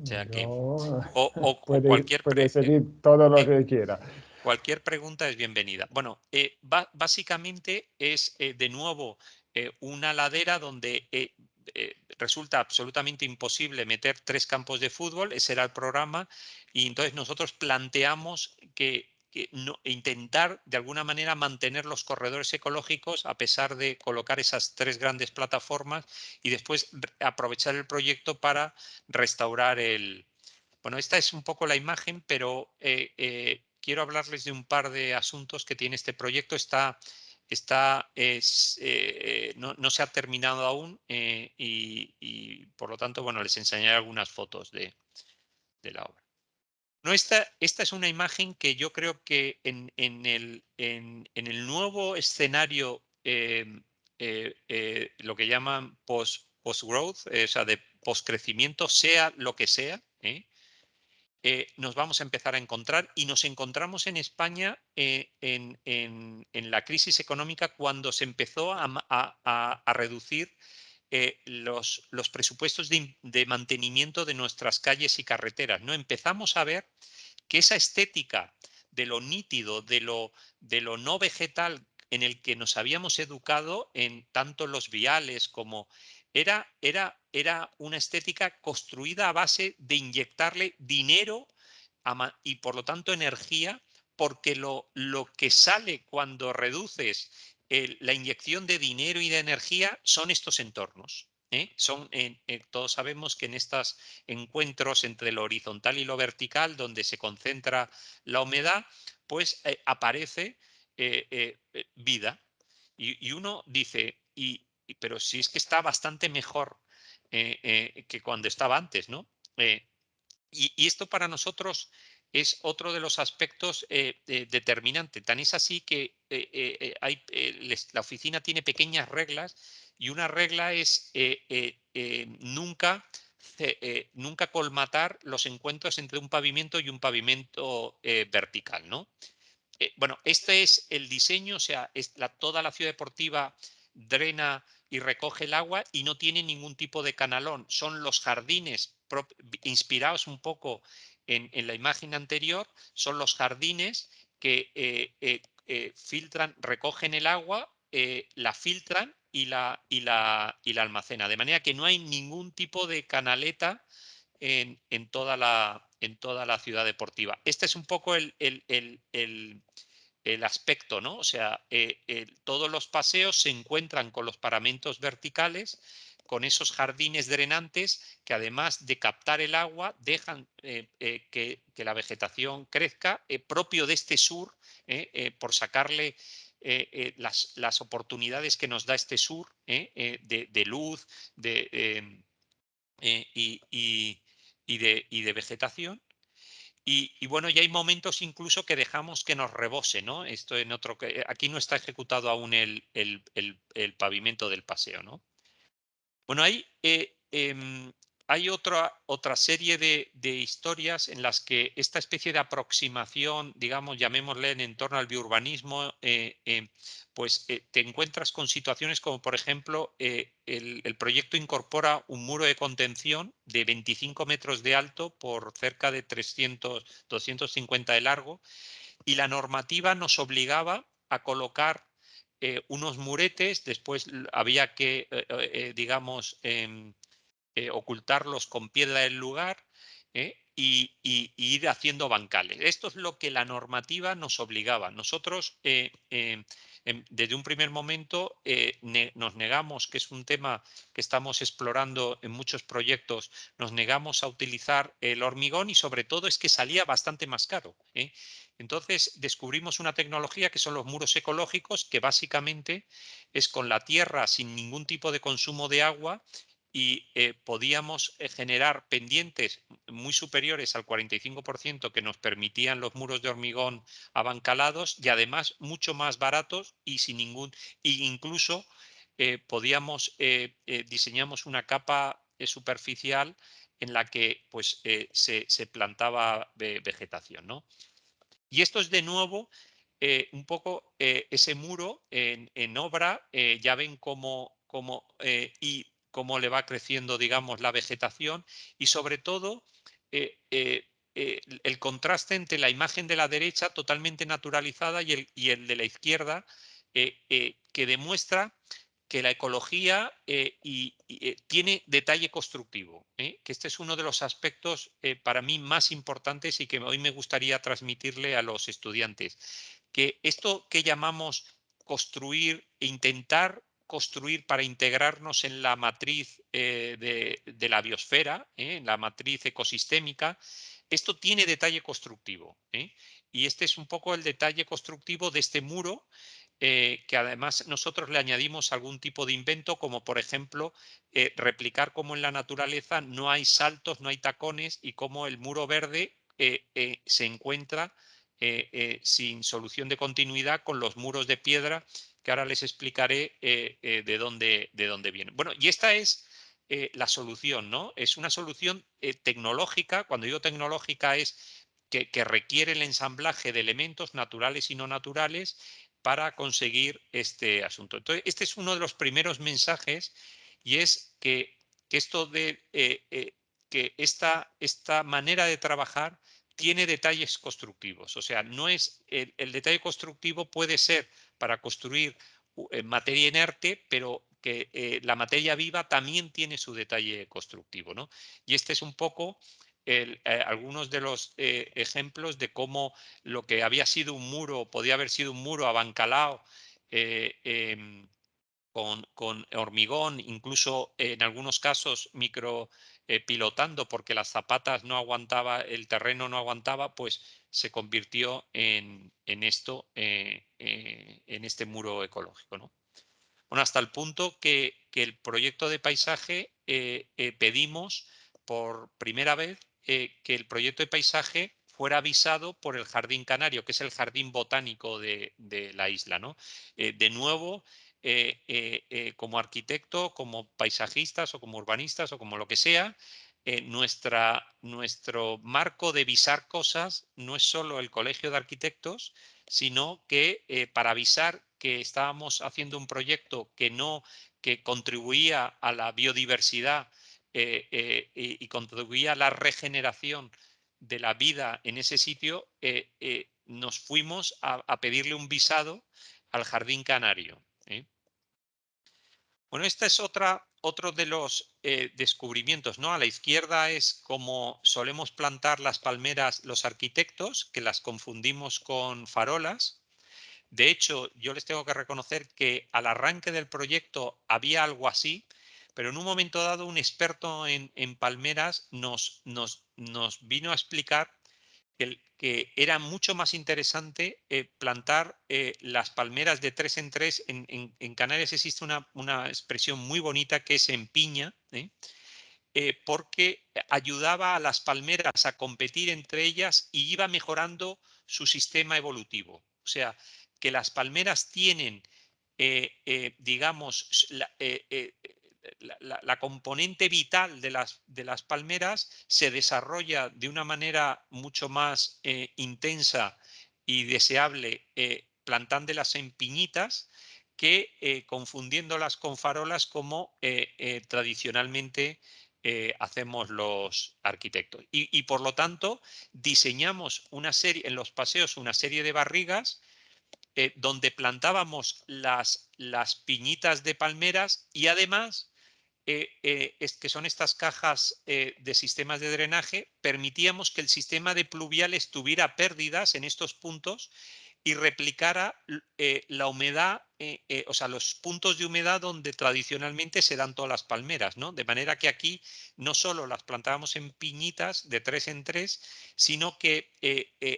O sea que, Yo, o cualquier puede seguir todo lo eh, que quiera. cualquier pregunta es bienvenida. Bueno, básicamente es de nuevo una ladera donde resulta absolutamente imposible meter 3 campos de fútbol. Ese era el programa, y entonces nosotros planteamos intentar de alguna manera mantener los corredores ecológicos a pesar de colocar esas 3 grandes plataformas, y después aprovechar el proyecto para restaurar el... Bueno, esta es un poco la imagen, pero quiero hablarles de un par de asuntos que tiene este proyecto. No se ha terminado aún, y por lo tanto, bueno, les enseñaré algunas fotos de la obra. No, esta es una imagen que yo creo que en el nuevo escenario, lo que llaman post-growth, o sea, de post-crecimiento, sea lo que sea, nos vamos a empezar a encontrar, y nos encontramos en España en la crisis económica, cuando se empezó a reducir los presupuestos de mantenimiento de nuestras calles y carreteras, ¿no? Empezamos a ver que esa estética de lo nítido, de lo no vegetal, en el que nos habíamos educado en tanto los viales como era una estética construida a base de inyectarle dinero y por lo tanto energía porque lo que sale cuando reduces la inyección de dinero y de energía son estos entornos. Todos sabemos que en estos encuentros entre lo horizontal y lo vertical, donde se concentra la humedad, pues aparece vida. Y uno dice, pero si es que está bastante mejor que cuando estaba antes, ¿no? Y esto para nosotros es otro de los aspectos determinantes. Tan es así que la oficina tiene pequeñas reglas y una regla es nunca colmatar los encuentros entre un pavimento y un pavimento vertical, ¿no? Bueno, este es el diseño, o sea, toda la ciudad deportiva drena y recoge el agua y no tiene ningún tipo de canalón. Son los jardines, inspirados un poco en la imagen anterior, son los jardines que filtran, recogen el agua, la filtran y la almacena. De manera que no hay ningún tipo de canaleta en toda la ciudad deportiva. Este es un poco el aspecto, ¿no? O sea, todos los paseos se encuentran con los paramentos verticales, con esos jardines drenantes que además de captar el agua dejan que la vegetación crezca, propio de este sur, por sacarle las oportunidades que nos da este sur de luz y de vegetación. Y bueno, ya hay momentos incluso que dejamos que nos rebose, ¿no? Esto aquí no está ejecutado aún el pavimento del paseo, ¿no? Bueno, hay otra serie de historias en las que esta especie de aproximación, digamos, llamémosle en torno al biurbanismo, pues te encuentras con situaciones como, por ejemplo, el proyecto incorpora un muro de contención de 25 metros de alto por cerca de 250 de largo, y la normativa nos obligaba a colocar unos muretes, después había que, digamos, ocultarlos con piedra del lugar y ir haciendo bancales. Esto es lo que la normativa nos obligaba. Nosotros, desde un primer momento, nos negamos, que es un tema que estamos explorando en muchos proyectos, nos negamos a utilizar el hormigón y sobre todo es que salía bastante más caro. Entonces descubrimos una tecnología que son los muros ecológicos, que básicamente es con la tierra sin ningún tipo de consumo de agua, y podíamos generar pendientes muy superiores al 45% que nos permitían los muros de hormigón abancalados, y además mucho más baratos y sin ningún, e incluso diseñamos una capa superficial en la que pues se plantaba vegetación, ¿no? Y esto es de nuevo un poco ese muro en obra. Ya ven cómo le va creciendo, digamos, la vegetación, y sobre todo el contraste entre la imagen de la derecha totalmente naturalizada y el de la izquierda, que demuestra que la ecología tiene detalle constructivo, que este es uno de los aspectos para mí más importantes y que hoy me gustaría transmitirle a los estudiantes, que esto que llamamos construir e intentar construir para integrarnos en la matriz de la biosfera, en la matriz ecosistémica, esto tiene detalle constructivo, y este es un poco el detalle constructivo de este muro, que además nosotros le añadimos algún tipo de invento, como por ejemplo replicar cómo en la naturaleza no hay saltos, no hay tacones, y cómo el muro verde se encuentra sin solución de continuidad con los muros de piedra, que ahora les explicaré de dónde vienen. Bueno, y esta es la solución, ¿no? Es una solución tecnológica. Cuando digo tecnológica es que requiere el ensamblaje de elementos naturales y no naturales para conseguir este asunto. Entonces, este es uno de los primeros mensajes, y es que esta manera de trabajar tiene detalles constructivos. O sea, no es el detalle constructivo puede ser para construir materia inerte, pero que la materia viva también tiene su detalle constructivo, ¿no? Y este es un poco algunos de los ejemplos de cómo lo que había sido un muro, podía haber sido un muro abancalado con hormigón, incluso en algunos casos pilotando porque las zapatas no aguantaba, el terreno no aguantaba, pues se convirtió en esto, en este muro ecológico, ¿no? Bueno, hasta el punto que el proyecto de paisaje pedimos por primera vez que el proyecto de paisaje fuera avisado por el Jardín Canario, que es el jardín botánico de la isla, ¿no? De nuevo, como arquitecto, como paisajistas o como urbanistas o como lo que sea, nuestro marco de visar cosas no es solo el Colegio de Arquitectos, sino que para avisar que estábamos haciendo un proyecto que contribuía a la biodiversidad y contribuía a la regeneración de la vida en ese sitio, nos fuimos a pedirle un visado al Jardín Canario. Bueno, esta es otro de los descubrimientos, ¿no? A la izquierda es como solemos plantar las palmeras los arquitectos, que las confundimos con farolas. De hecho, yo les tengo que reconocer que al arranque del proyecto había algo así, pero en un momento dado un experto en palmeras nos vino a explicar que era mucho más interesante plantar las palmeras de 3 en 3. En Canarias existe una expresión muy bonita que es en piña, porque ayudaba a las palmeras a competir entre ellas y iba mejorando su sistema evolutivo. O sea, que las palmeras tienen, digamos, la componente vital de las palmeras se desarrolla de una manera mucho más intensa y deseable plantándolas en piñitas que confundiéndolas con farolas como tradicionalmente hacemos los arquitectos. Y por lo tanto diseñamos una serie, en los paseos, una serie de barrigas donde plantábamos las piñitas de palmeras y además, es que son estas cajas de sistemas de drenaje, permitíamos que el sistema de pluviales tuviera pérdidas en estos puntos y replicara la humedad, o sea, los puntos de humedad donde tradicionalmente se dan todas las palmeras, ¿no? De manera que aquí no solo las plantábamos en piñitas de 3 en 3, sino que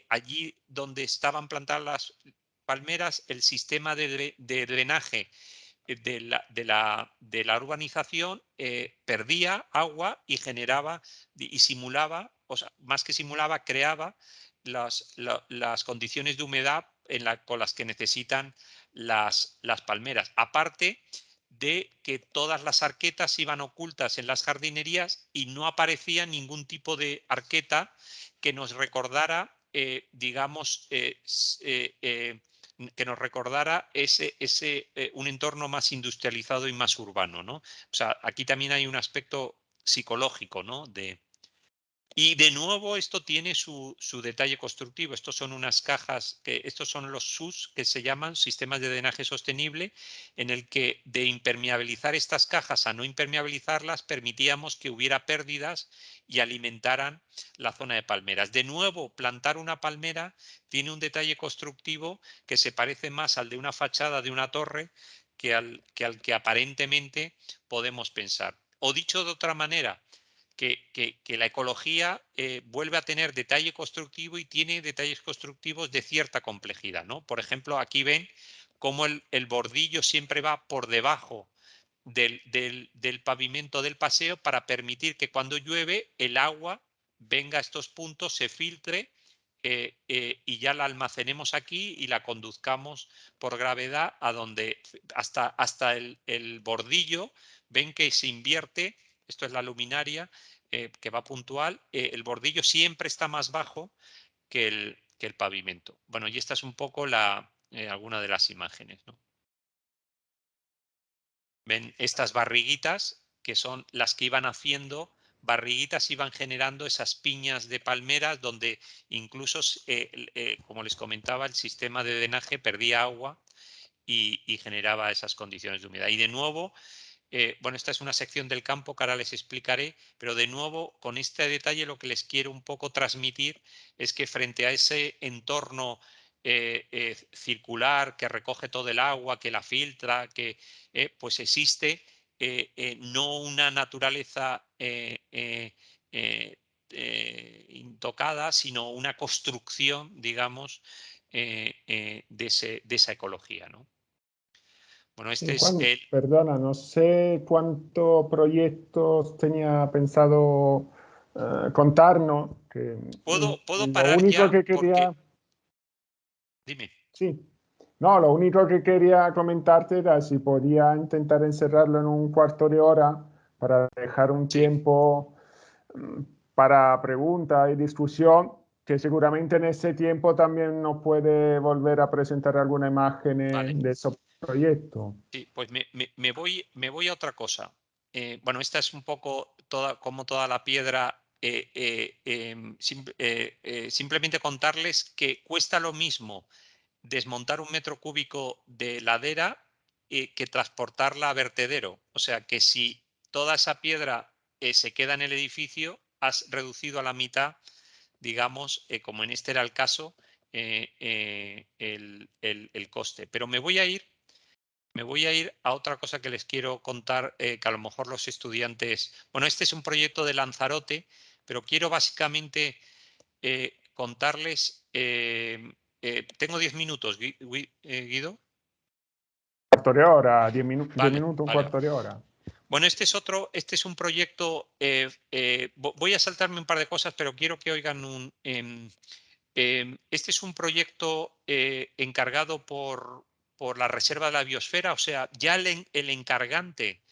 allí donde estaban plantadas las palmeras, el sistema de drenaje de la urbanización perdía agua y generaba y simulaba, o sea, más que simulaba, creaba las condiciones de humedad con las que necesitan las palmeras. Aparte de que todas las arquetas iban ocultas en las jardinerías y no aparecía ningún tipo de arqueta que nos recordara, digamos, que nos recordara un entorno más industrializado y más urbano, ¿no? O sea, aquí también hay un aspecto psicológico, ¿no? Y de nuevo esto tiene su detalle constructivo. Estos son unas cajas, estos son los SUS, que se llaman sistemas de drenaje sostenible, en el que de impermeabilizar estas cajas a no impermeabilizarlas permitíamos que hubiera pérdidas y alimentaran la zona de palmeras. De nuevo, plantar una palmera tiene un detalle constructivo que se parece más al de una fachada de una torre que al que aparentemente podemos pensar. O dicho de otra manera, que la ecología vuelve a tener detalle constructivo y tiene detalles constructivos de cierta complejidad, ¿no? Por ejemplo, aquí ven cómo el bordillo siempre va por debajo del pavimento del paseo para permitir que cuando llueve el agua venga a estos puntos, se filtre y ya la almacenemos aquí y la conduzcamos por gravedad a donde hasta el bordillo, ven que se invierte. Esto es la luminaria que va puntual. El bordillo siempre está más bajo que el pavimento. Bueno, y esta es un poco alguna de las imágenes, ¿no? Ven estas barriguitas que son las que iban haciendo, barriguitas iban generando esas piñas de palmeras donde incluso, como les comentaba, el sistema de drenaje perdía agua y generaba esas condiciones de humedad. Y de nuevo, bueno, esta es una sección del campo que ahora les explicaré, pero de nuevo, con este detalle lo que les quiero un poco transmitir es que frente a ese entorno circular que recoge todo el agua, que la filtra, que pues existe no una naturaleza intocada, sino una construcción, digamos, de esa ecología, ¿no? Bueno, este es el... Perdona, no sé cuántos proyectos tenía pensado contarnos. Que ¿Puedo lo parar único ya? que Porque... quería, Dime. sí, no, lo único que quería comentarte era si podía intentar encerrarlo en un cuarto de hora para dejar un Sí, tiempo mm, para pregunta y discusión, que seguramente en ese tiempo también nos puede volver a presentar alguna vale. imagen de esos proyectos. Sí, pues me voy a otra cosa. Bueno, esta es un poco como toda la piedra. Simplemente contarles que cuesta lo mismo desmontar 1 metro cúbico de ladera que transportarla a vertedero. O sea que si toda esa piedra se queda en el edificio, has reducido a la mitad, digamos, como en este era el caso, el coste. Pero me voy a ir a otra cosa que les quiero contar, que a lo mejor los estudiantes... Bueno, este es un proyecto de Lanzarote, pero quiero básicamente contarles... tengo 10 minutos, Guido. Cuarto de hora, 10 Vale, minutos, un vale. cuarto de hora. Bueno, este es un proyecto... voy a saltarme un par de cosas, pero quiero que oigan este es un proyecto encargado por la Reserva de la Biosfera, o sea, ya el encargante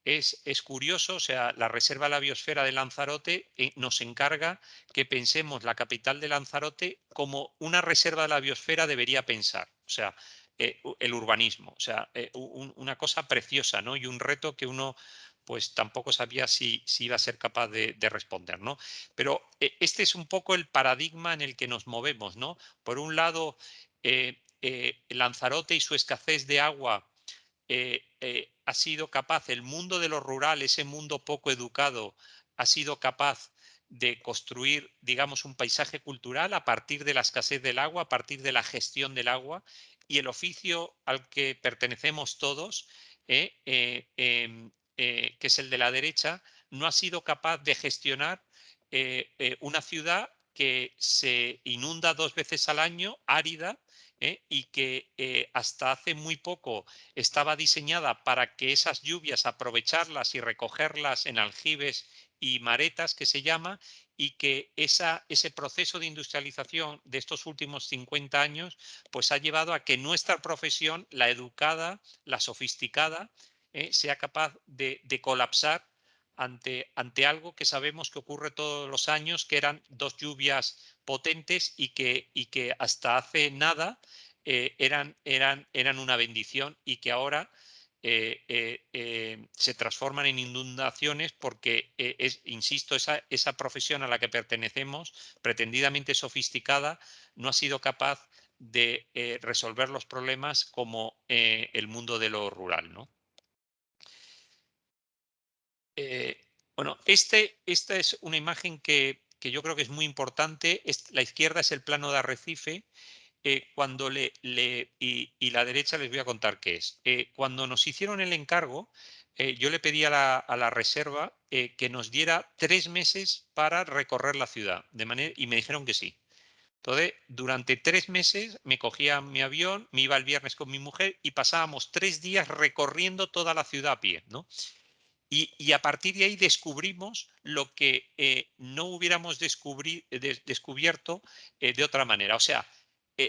es curioso, o sea, la Reserva de la Biosfera de Lanzarote nos encarga que pensemos la capital de Lanzarote como una reserva de la biosfera debería pensar, o sea, el urbanismo, o sea, una cosa preciosa, ¿no? Y un reto que uno pues tampoco sabía si iba a ser capaz de responder, ¿no? Pero este es un poco el paradigma en el que nos movemos, ¿no? Por un lado, Lanzarote y su escasez de agua ha sido capaz, el mundo de lo rural, ese mundo poco educado, ha sido capaz de construir, digamos, un paisaje cultural a partir de la escasez del agua, a partir de la gestión del agua, y el oficio al que pertenecemos todos, que es el de la derecha, no ha sido capaz de gestionar una ciudad que se inunda 2 veces al año, árida, y que hasta hace muy poco estaba diseñada para que esas lluvias aprovecharlas y recogerlas en aljibes y maretas, que se llama, y que ese proceso de industrialización de estos últimos 50 años pues ha llevado a que nuestra profesión, la educada, la sofisticada, sea capaz de colapsar ante algo que sabemos que ocurre todos los años, que eran 2 lluvias potentes y que hasta hace nada eran una bendición y que ahora se transforman en inundaciones porque, insisto, esa profesión a la que pertenecemos, pretendidamente sofisticada, no ha sido capaz de resolver los problemas como el mundo de lo rural, ¿no? Bueno, esta es una imagen que yo creo que es muy importante. La izquierda es el plano de arrecife. Y la derecha les voy a contar qué es. Cuando nos hicieron el encargo, yo le pedí a la reserva que nos diera 3 meses para recorrer la ciudad, y me dijeron que sí. Entonces, durante 3 meses me cogía mi avión, me iba el viernes con mi mujer y pasábamos 3 días recorriendo toda la ciudad a pie, ¿no? Y a partir de ahí descubrimos lo que no hubiéramos descubierto de otra manera. O sea,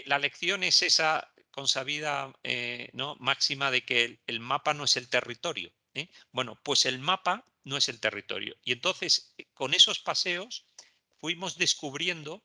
la lección es esa consabida ¿no? máxima de que el mapa no es el territorio. Bueno, pues el mapa no es el territorio. Y entonces, con esos paseos, fuimos descubriendo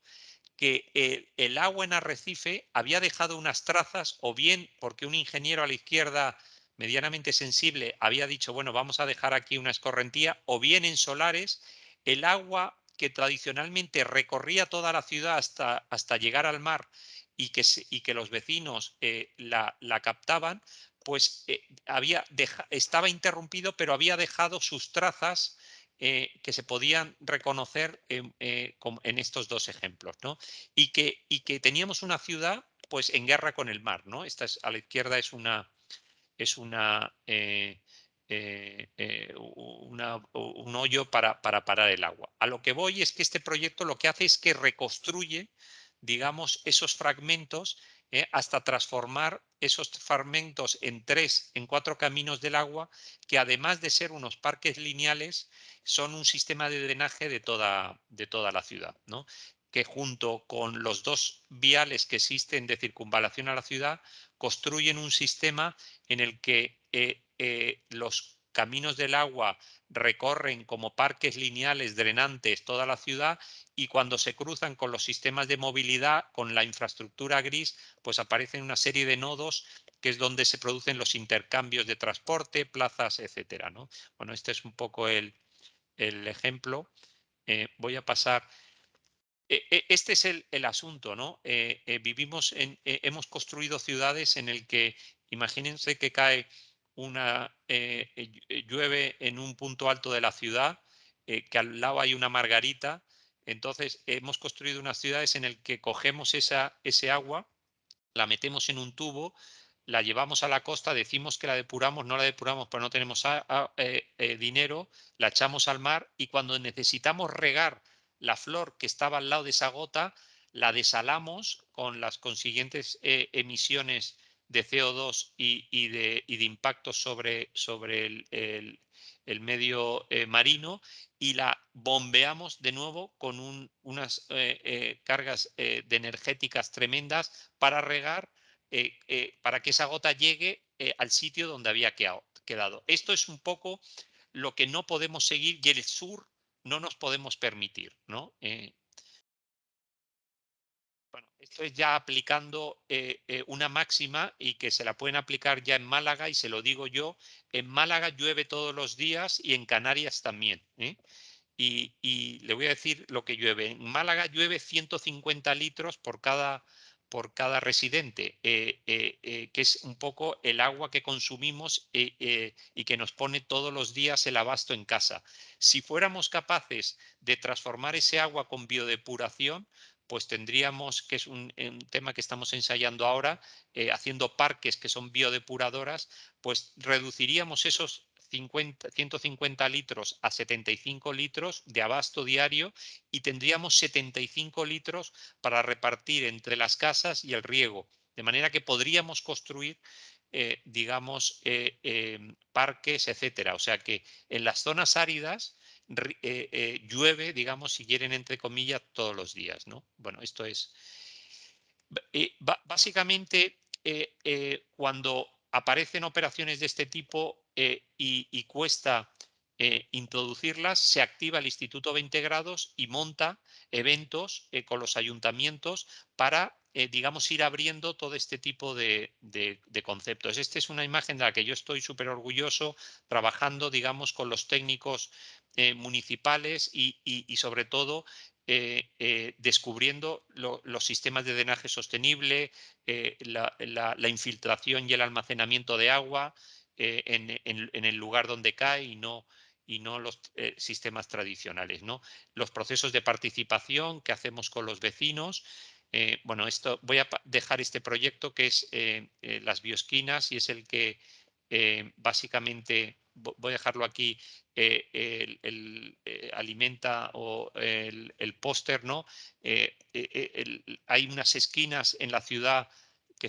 que el agua en Arrecife había dejado unas trazas, o bien porque un ingeniero a la izquierda medianamente sensible había dicho, bueno, vamos a dejar aquí una escorrentía, o bien en Solares, el agua que tradicionalmente recorría toda la ciudad hasta llegar al mar y que los vecinos la captaban, pues estaba interrumpido, pero había dejado sus trazas que se podían reconocer en estos dos ejemplos, ¿no? Y que teníamos una ciudad pues en guerra con el mar, ¿no? A la izquierda es un hoyo para parar el agua. A lo que voy es que este proyecto lo que hace es que reconstruye, digamos, esos fragmentos hasta transformar esos fragmentos en 4 caminos del agua, que además de ser unos parques lineales, son un sistema de drenaje de toda la ciudad, ¿no? Que junto con los 2 viales que existen de circunvalación a la ciudad, construyen un sistema en el que los caminos del agua recorren como parques lineales drenantes toda la ciudad, y cuando se cruzan con los sistemas de movilidad, con la infraestructura gris, pues aparecen una serie de nodos que es donde se producen los intercambios de transporte, plazas, etcétera, ¿no? Bueno, este es un poco el ejemplo. Voy a pasar. Este es el asunto, ¿no? Hemos construido ciudades en el que, imagínense que cae llueve en un punto alto de la ciudad, que al lado hay una margarita. Entonces, hemos construido unas ciudades en el que cogemos ese agua, la metemos en un tubo, la llevamos a la costa, decimos que la depuramos, no la depuramos, pero no tenemos dinero, la echamos al mar, y cuando necesitamos regar la flor que estaba al lado de esa gota, la desalamos con las consiguientes emisiones de CO2 y de impacto sobre el medio marino, y la bombeamos de nuevo con unas cargas de energéticas tremendas para regar, para que esa gota llegue al sitio donde había quedado. Esto es un poco lo que no podemos seguir, y el sur no nos podemos permitir, ¿no? Bueno, esto es ya aplicando una máxima, y que se la pueden aplicar ya en Málaga, y se lo digo yo: en Málaga llueve todos los días, y en Canarias también, ¿eh? Y le voy a decir lo que llueve. En Málaga llueve 150 litros por cada residente, que es un poco el agua que consumimos y que nos pone todos los días el abasto en casa. Si fuéramos capaces de transformar ese agua con biodepuración, pues tendríamos, que es un tema que estamos ensayando ahora, haciendo parques que son biodepuradoras, pues reduciríamos esos 150 litros a 75 litros de abasto diario, y tendríamos 75 litros para repartir entre las casas y el riego. De manera que podríamos construir, digamos, parques, etcétera. O sea que en las zonas áridas llueve, digamos, si quieren, entre comillas, todos los días, ¿no? Bueno, esto es. Básicamente, cuando aparecen operaciones de este tipo y cuesta introducirlas, se activa el Instituto 20 Grados y monta eventos con los ayuntamientos para, digamos, ir abriendo todo este tipo de conceptos. Esta es una imagen de la que yo estoy súper orgulloso, trabajando, digamos, con los técnicos municipales y sobre todo descubriendo los sistemas de drenaje sostenible, la infiltración y el almacenamiento de agua en el lugar donde cae, y no los sistemas tradicionales, ¿no? Los procesos de participación que hacemos con los vecinos. Bueno, voy a dejar este proyecto, que es las bioesquinas, y es el que básicamente, voy a dejarlo aquí, alimenta o el póster, ¿no? Hay unas esquinas en la ciudad que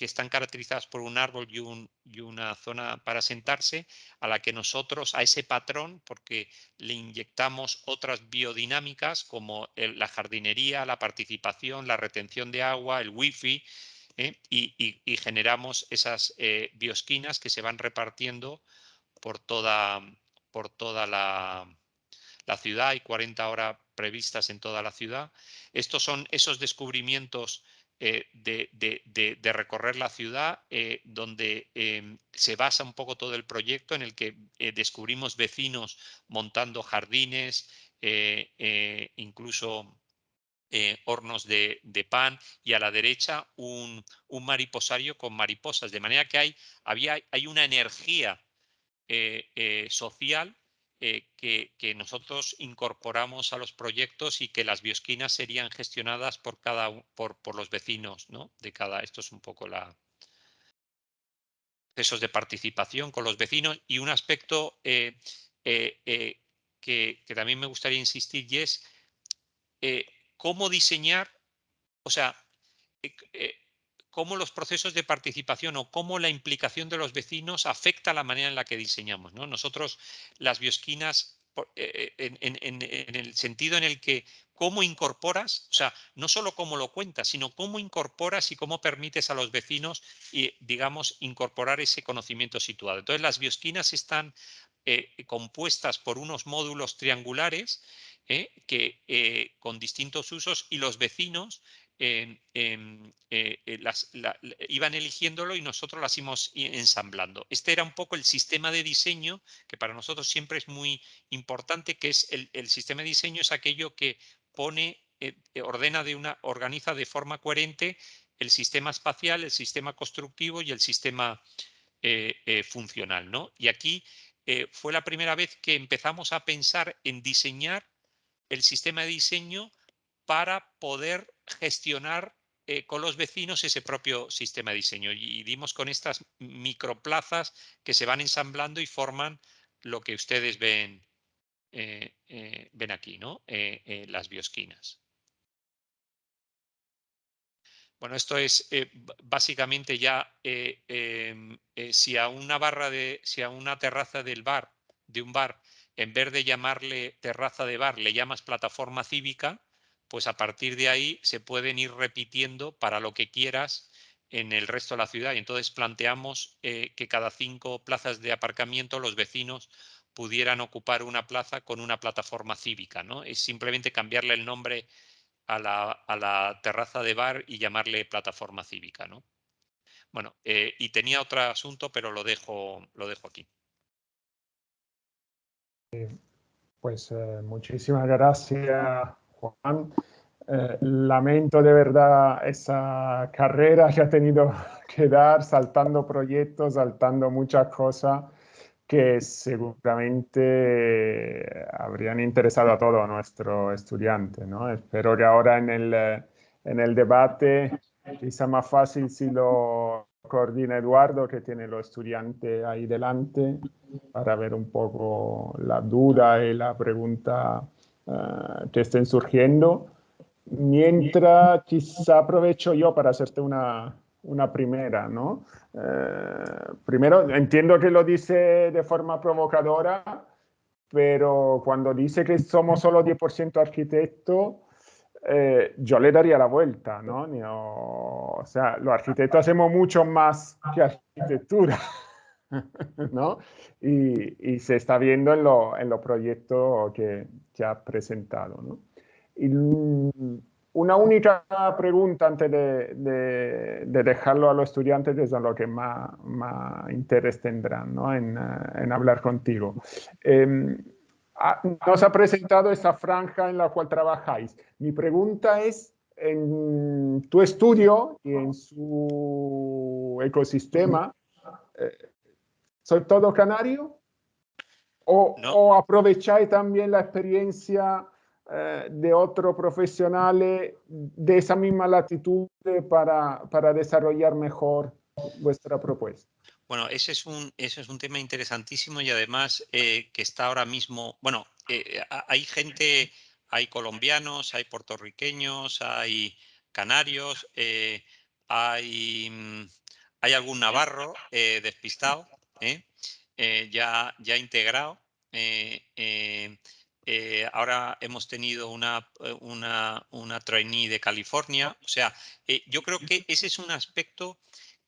están caracterizadas por un árbol y una zona para sentarse, a la que nosotros, a ese patrón, porque le inyectamos otras biodinámicas como la jardinería, la participación, la retención de agua, el wifi, y generamos esas bioesquinas que se van repartiendo por toda la ciudad. Hay 40 horas previstas en toda la ciudad. Estos son esos descubrimientos de recorrer la ciudad, donde se basa un poco todo el proyecto, en el que descubrimos vecinos montando jardines, incluso hornos de pan, y a la derecha un mariposario con mariposas. De manera que hay una energía social que nosotros incorporamos a los proyectos, y que las biosquinas serían gestionadas por los vecinos, ¿no? Esto es un poco procesos de participación con los vecinos. Y un aspecto que también me gustaría insistir, y es cómo diseñar, o sea, cómo los procesos de participación o cómo la implicación de los vecinos afecta la manera en la que diseñamos, ¿no? Nosotros, las biosquinas, en el sentido en el que cómo incorporas, o sea, no solo cómo lo cuentas, sino cómo incorporas y cómo permites a los vecinos, digamos, incorporar ese conocimiento situado. Entonces, las biosquinas están compuestas por unos módulos triangulares con distintos usos, y los vecinos iban eligiéndolo y nosotros las íbamos ensamblando. Este era un poco el sistema de diseño, que para nosotros siempre es muy importante, que es el sistema de diseño es aquello que organiza de forma coherente el sistema espacial, el sistema constructivo y el sistema funcional, ¿no? Y aquí fue la primera vez que empezamos a pensar en diseñar el sistema de diseño para poder gestionar con los vecinos ese propio sistema de diseño. Y dimos con estas microplazas que se van ensamblando y forman lo que ustedes ven aquí, ¿no? Las biosquinas. Bueno, esto es básicamente ya si a una terraza de un bar, en vez de llamarle terraza de bar, le llamas plataforma cívica, pues a partir de ahí se pueden ir repitiendo para lo que quieras en el resto de la ciudad. Y entonces planteamos que cada 5 plazas de aparcamiento los vecinos pudieran ocupar una plaza con una plataforma cívica, ¿no? Es simplemente cambiarle el nombre a la terraza de bar y llamarle plataforma cívica, ¿no? Bueno, y tenía otro asunto, pero lo dejo aquí. Pues muchísimas gracias, Juan. Lamento de verdad esa carrera que ha tenido que dar, saltando proyectos, saltando muchas cosas que seguramente habrían interesado a todos nuestros estudiantes, ¿no? Espero que ahora en el debate quizá más fácil si lo coordina Eduardo, que tiene los estudiantes ahí delante, para ver un poco la duda y la pregunta que estén surgiendo. Mientras, quizá aprovecho yo para hacerte una primera, ¿no? Primero, entiendo que lo dice de forma provocadora, pero cuando dice que somos solo 10% arquitectos, yo le daría la vuelta, ¿no? O sea, los arquitectos hacemos mucho más que arquitectura, ¿no? Y se está viendo en los proyectos que has presentado, ¿no? Y una única pregunta antes de dejarlo a los estudiantes, que es lo que más interés tendrán, ¿no? en hablar contigo. Nos ha presentado esa franja en la cual trabajáis. Mi pregunta es, en tu estudio y en su ecosistema, ¿soy todo canario? No. ¿O aprovecháis también la experiencia de otros profesionales de esa misma latitud para desarrollar mejor vuestra propuesta? Bueno, ese es un tema interesantísimo, y además que está ahora mismo, bueno, hay gente, hay colombianos, hay puertorriqueños, hay canarios, hay algún navarro despistado, ya integrado. Ahora hemos tenido una trainee de California. O sea, yo creo que ese es un aspecto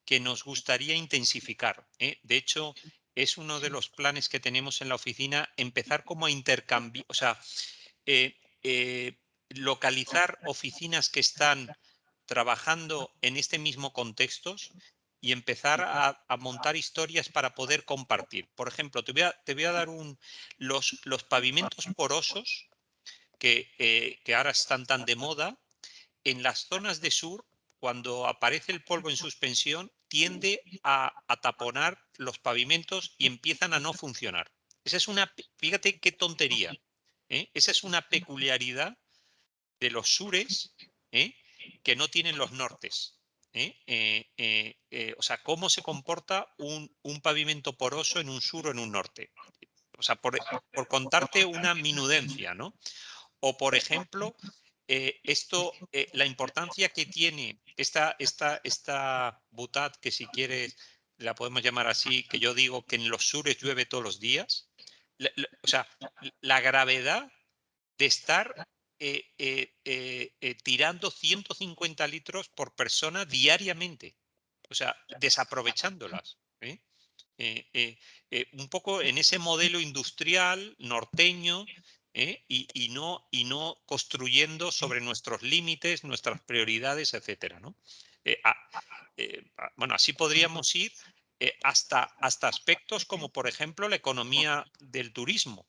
que nos gustaría intensificar. De hecho, es uno de los planes que tenemos en la oficina, empezar como a intercambiar, o sea, localizar oficinas que están trabajando en este mismo contexto y empezar a montar historias para poder compartir. Por ejemplo, te voy a dar los pavimentos porosos que ahora están tan de moda. en las zonas de sur, cuando aparece el polvo en suspensión, tiende a taponar los pavimentos y empiezan a no funcionar. Esa es una, fíjate qué tontería, ¿eh? Esa es una peculiaridad de los sures, ¿eh? Que no tienen los nortes. O sea, cómo se comporta un pavimento poroso en un sur o en un norte. O sea, por contarte una minudencia, ¿no? O, por ejemplo, la importancia que tiene esta butad, que si quieres la podemos llamar así, que yo digo que en los sures llueve todos los días. O sea, la gravedad de estar tirando 150 litros por persona diariamente. O sea, desaprovechándolas. Un poco en ese modelo industrial norteño, y no construyendo sobre nuestros límites, nuestras prioridades, etcétera, ¿no? Bueno, así podríamos ir hasta aspectos como, por ejemplo, la economía del turismo,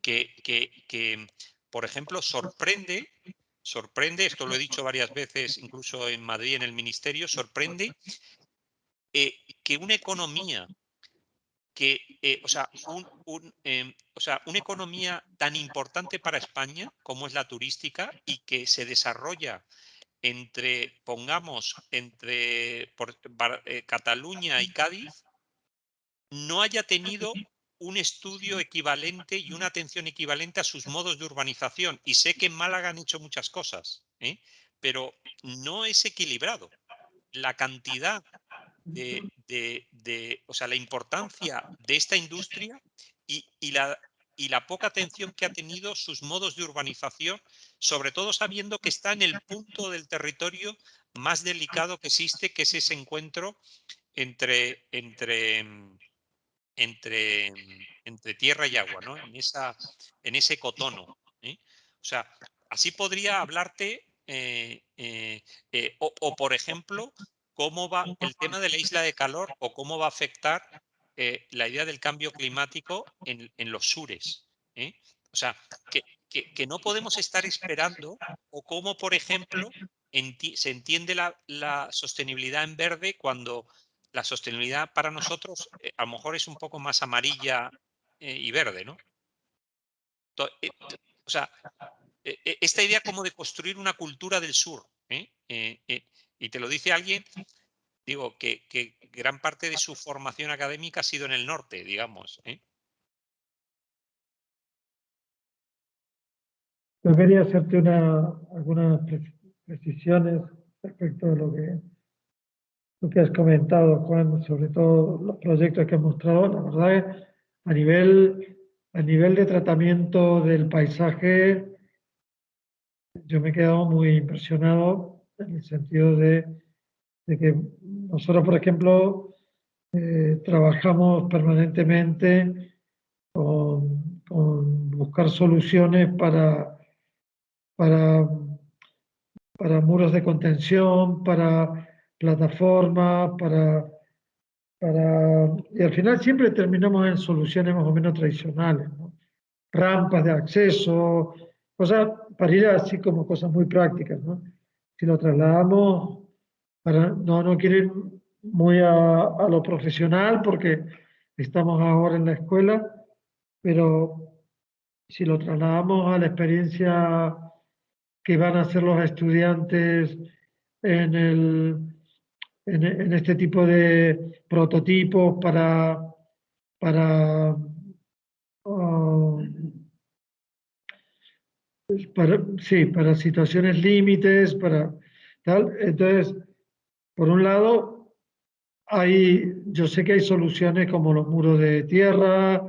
que, por ejemplo, sorprende, esto lo he dicho varias veces, incluso en Madrid, en el ministerio, sorprende que una economía una economía tan importante para España como es la turística y que se desarrolla entre Cataluña y Cádiz, no haya tenido un estudio equivalente y una atención equivalente a sus modos de urbanización. Y sé que en Málaga han hecho muchas cosas, pero no es equilibrado. La cantidad o sea, la importancia de esta industria y la poca atención que ha tenido sus modos de urbanización, sobre todo sabiendo que está en el punto del territorio más delicado que existe, que es ese encuentro entre tierra y agua, ¿no? En ese cotono, ¿eh? O sea, así podría hablarte, o, por ejemplo, cómo va el tema de la isla de calor o cómo va a afectar la idea del cambio climático en los sures, ¿eh? O sea, que no podemos estar esperando, o cómo, por ejemplo, se entiende la sostenibilidad en verde cuando la sostenibilidad para nosotros a lo mejor es un poco más amarilla y verde, ¿no? O sea, esta idea como de construir una cultura del sur, y te lo dice alguien, digo, que gran parte de su formación académica ha sido en el norte, digamos. Yo quería hacerte algunas precisiones respecto a lo que has comentado, Juan, sobre todo los proyectos que has mostrado. La verdad es, a nivel de tratamiento del paisaje, yo me he quedado muy impresionado en el sentido de que nosotros, por ejemplo, trabajamos permanentemente con buscar soluciones para, para muros de contención, para plataformas, y al final siempre terminamos en soluciones más o menos tradicionales, ¿no? Rampas de acceso, cosas para ir así como cosas muy prácticas, ¿no? Si lo trasladamos, no quiero ir muy a lo profesional porque estamos ahora en la escuela, pero si lo trasladamos a la experiencia que van a hacer los estudiantes en, en este tipo de prototipos para, uh, sí, para situaciones límites, para tal. Entonces, por un lado, yo sé que hay soluciones como los muros de tierra,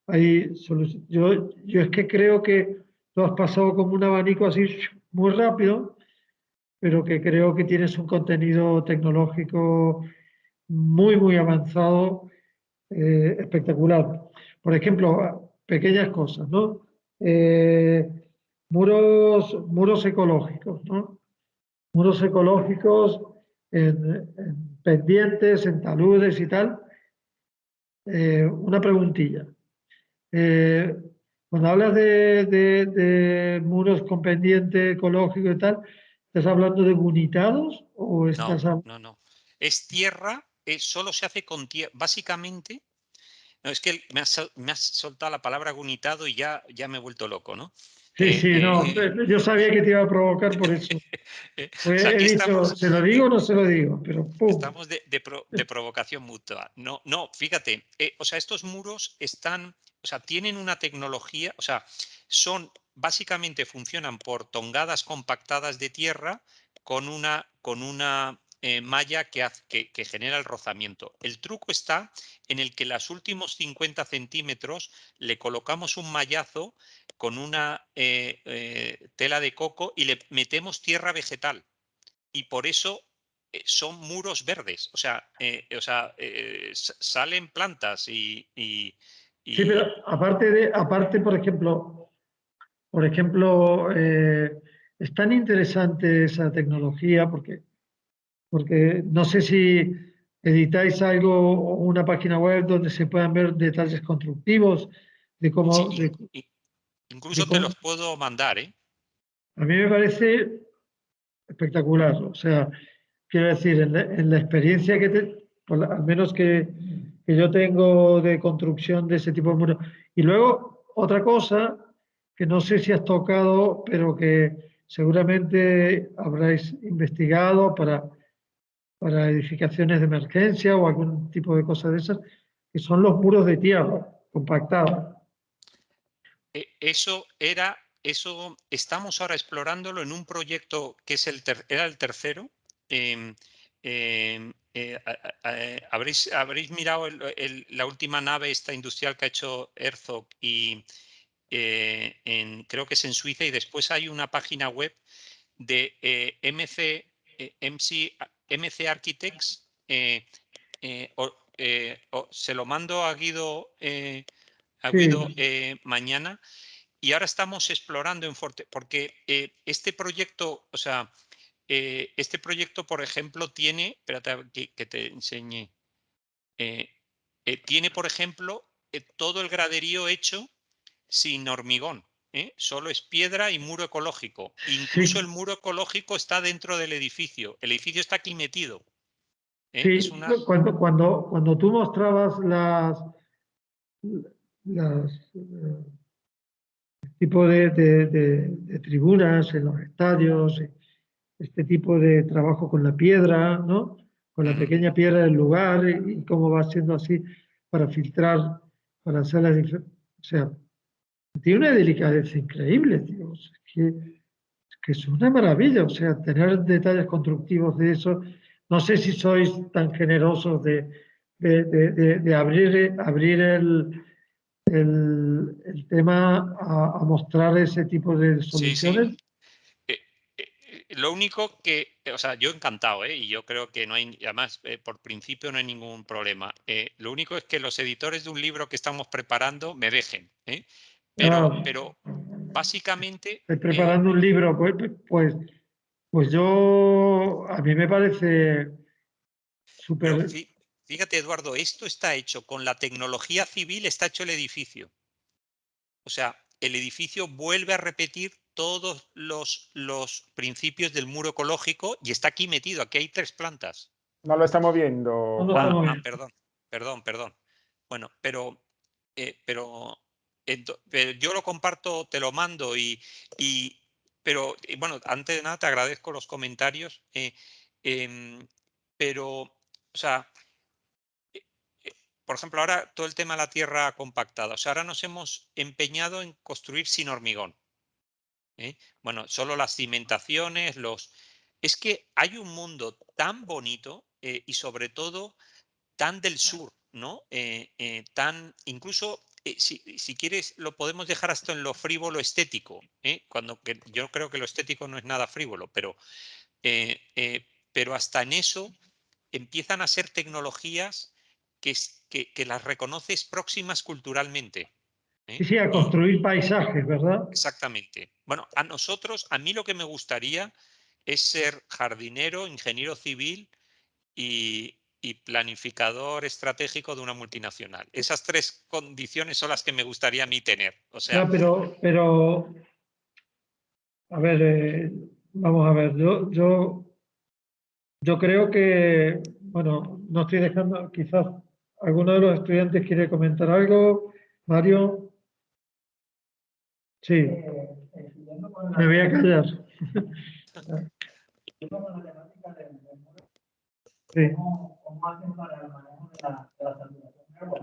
yo es que creo que tú has pasado como un abanico así muy rápido, pero que creo que tienes un contenido tecnológico muy, muy avanzado, espectacular. Por ejemplo, pequeñas cosas, ¿no? Muros ecológicos, ¿no? Muros ecológicos en pendientes, en taludes y tal. Una preguntilla. Cuando hablas de muros con pendiente ecológico y tal, ¿estás hablando de bunitados o estás No, hablando? no, no. Es tierra, solo se hace con tierra. Básicamente, no, es que me has soltado la palabra gunitado y ya me he vuelto loco, ¿no? Sí, sí, no, yo sabía que te iba a provocar por eso. O sea, He aquí dicho, ¿se lo digo o no se lo digo? Pero ¡pum! estamos de provocación mutua. No, no, fíjate, o sea, estos muros están, o sea, tienen una tecnología, o sea, básicamente funcionan por tongadas compactadas de tierra con una malla que genera el rozamiento. El truco está en el que los últimos 50 centímetros le colocamos un mallazo con una tela de coco y le metemos tierra vegetal. Y por eso son muros verdes, salen plantas Sí, pero y- aparte, por ejemplo, es tan interesante esa tecnología porque no sé si editáis algo o una página web donde se puedan ver detalles constructivos de sí, cómo, de incluso te cómo. los puedo mandar, ¿eh? A mí me parece espectacular. O sea, quiero decir, en la experiencia al menos que yo tengo de construcción de ese tipo de muros. Y luego, otra cosa que no sé si has tocado, pero que seguramente habráis investigado para edificaciones de emergencia o algún tipo de cosa de esas, que son los muros de tierra compactados. Eso estamos ahora explorándolo en un proyecto que era el tercero. em, habréis mirado la última nave esta industrial que ha hecho Herzog y creo que es en Suiza, y después hay una página web de MC Architects. Se lo mando a Guido Sí, mañana. Y ahora estamos explorando en Forte, porque este proyecto, o sea, este proyecto, por ejemplo, tiene, espérate que te enseñe, eh, tiene, por ejemplo, todo el graderío hecho sin hormigón. Solo es piedra y muro ecológico. Incluso el sí, muro ecológico está dentro del edificio. El edificio está aquí metido. Es sí. una. Cuando tú mostrabas las tipo de tribunas en los estadios, este tipo de trabajo con la piedra, ¿no? Con la Ujú. pequeña piedra del lugar y cómo va siendo así para filtrar, para hacer o sea, tiene una delicadeza increíble, tío. Que es una maravilla, o sea, tener detalles constructivos de eso. No sé si sois tan generosos de abrir el tema a mostrar ese tipo de Sí, sí. soluciones. Lo único que, o sea, yo encantado, y yo creo que no hay, además, por principio no hay ningún problema. Lo único es que los editores de un libro que estamos preparando me dejen, Ah, pero básicamente, estoy preparando un libro, pues yo, a mí me parece pero súper. fíjate, Eduardo, esto está hecho con la tecnología civil, está hecho el edificio. O sea, el edificio vuelve a repetir todos los principios del muro ecológico y está aquí metido. Aquí hay 3 plantas. No lo estamos No viendo, lo Juan. estamos viendo. Perdón. Bueno, pero yo lo comparto, te lo mando bueno, antes de nada te agradezco los comentarios, pero, o sea, eh, eh, por ejemplo, ahora todo el tema de la tierra compactada, o sea, ahora nos hemos empeñado en construir sin hormigón. Bueno, solo las cimentaciones, Es que hay un mundo tan bonito y sobre todo tan del sur, ¿no? Incluso, si quieres, lo podemos dejar hasta en lo frívolo estético, que yo creo que lo estético no es nada frívolo, pero hasta en eso empiezan a ser tecnologías que las reconoces próximas culturalmente. Sí, ¿eh? sí, a Y construir paisajes, ¿verdad? exactamente. Bueno, a mí lo que me gustaría es ser jardinero, ingeniero civil y planificador estratégico de una multinacional. Esas 3 condiciones son las que me gustaría a mí tener. O sea, Ya, pero a ver, vamos a ver, yo creo que, bueno, no estoy dejando, quizás alguno de los estudiantes quiere comentar algo. Mario, sí, me voy a callar. Sí.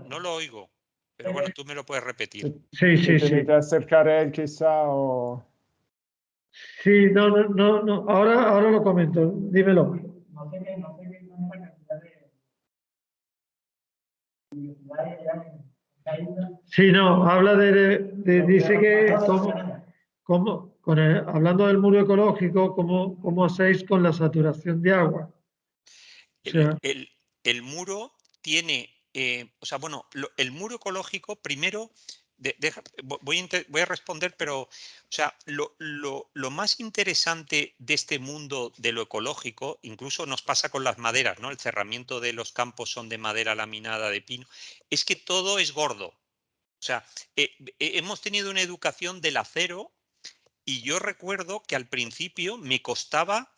no lo oigo, pero bueno, tú me lo puedes repetir. Sí, sí, sí. Tiene que acercar él quizá o... Sí, no. Ahora lo comento. Dímelo. Sí, no, habla dice que hablando del muro ecológico, ¿cómo hacéis con la saturación de agua? O sea, El muro tiene, o sea, bueno, el muro ecológico, primero, voy a responder, pero, o sea, lo más interesante de este mundo de lo ecológico, incluso nos pasa con las maderas, ¿no? El cerramiento de los campos son de madera laminada de pino, es que todo es gordo. O sea, hemos tenido una educación del acero y yo recuerdo que al principio me costaba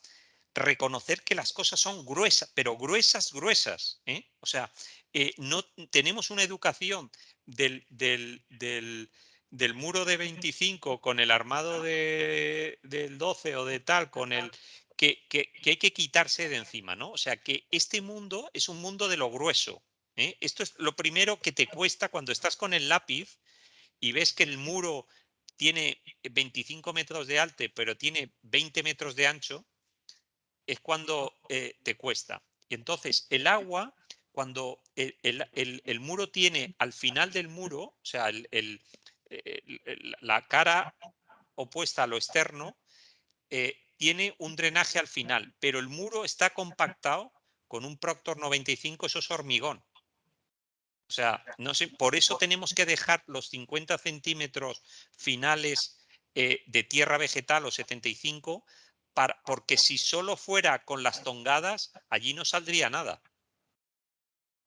reconocer que las cosas son gruesas, pero gruesas, gruesas. O sea, no tenemos una educación del muro de 25 con el armado del 12 o de tal, con el que hay que quitarse de encima, ¿no? O sea, que este mundo es un mundo de lo grueso. Esto es lo primero que te cuesta cuando estás con el lápiz y ves que el muro tiene 25 metros de alto, pero tiene 20 metros de ancho, es cuando te cuesta. Y entonces el agua, cuando el muro tiene al final del muro, o sea, la cara opuesta a lo externo, tiene un drenaje al final, pero el muro está compactado con un Proctor 95, eso es hormigón. O sea, no sé, por eso tenemos que dejar los 50 centímetros finales de tierra vegetal o 75, porque si solo fuera con las tongadas, allí no saldría nada.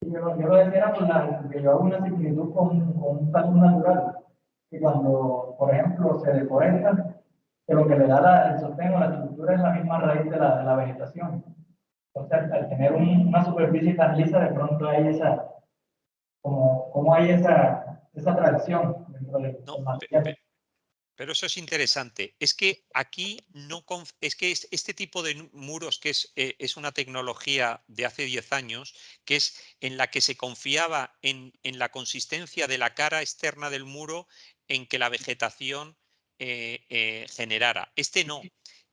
Yo lo decía porque yo hago una similitud con un talud natural, que cuando, por ejemplo, se deforesta, que lo que le da el sostén o la estructura es la misma raíz de la vegetación. Entonces, al tener una superficie tan lisa, de pronto hay como hay esa tracción dentro del material. Pero eso es interesante. Es que aquí es que este tipo de muros, que es una tecnología de hace 10 años, que es en la que se confiaba en la consistencia de la cara externa del muro, en que la vegetación generara. Este no.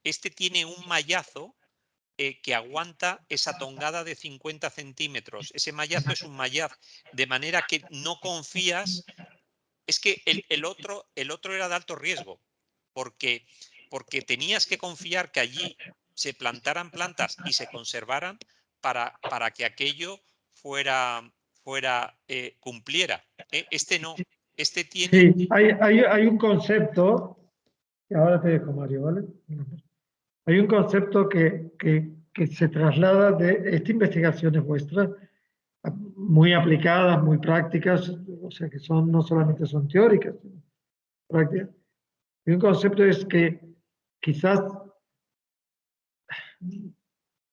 Este tiene un mallazo que aguanta esa tongada de 50 centímetros. Ese mallazo es un mallazo, de manera que no confías. Es que el otro era de alto riesgo, porque tenías que confiar que allí se plantaran plantas y se conservaran para que aquello cumpliera. Este no, este tiene... sí, hay un concepto, y ahora te dejo, Mario, ¿vale? Hay un concepto que se traslada de esta investigación es vuestra, muy aplicadas, muy prácticas, o sea que no solamente son teóricas, sino prácticas. Y un concepto es que quizás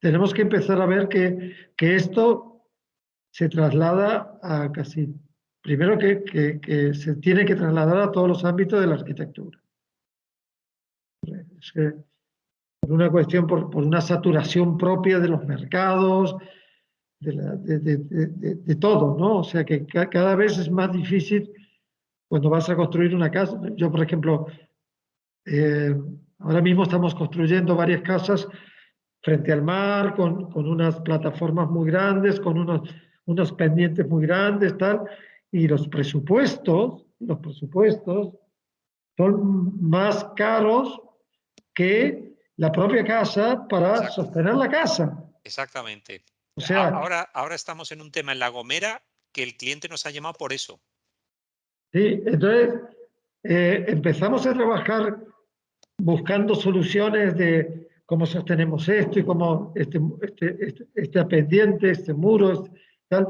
tenemos que empezar a ver que esto se traslada a casi, primero que se tiene que trasladar a todos los ámbitos de la arquitectura. Es que por una cuestión, por una saturación propia de los mercados, de todo, ¿no? O sea que cada vez es más difícil cuando vas a construir una casa. Yo, por ejemplo, ahora mismo estamos construyendo varias casas frente al mar, con unas plataformas muy grandes, con unos pendientes muy grandes, tal, y los presupuestos son más caros que la propia casa para Exacto. sostener la casa. Exactamente. O sea, ahora estamos en un tema en La Gomera que el cliente nos ha llamado por eso. sí, entonces empezamos a trabajar buscando soluciones cómo sostenemos esto y cómo este pendiente, este muro, tal.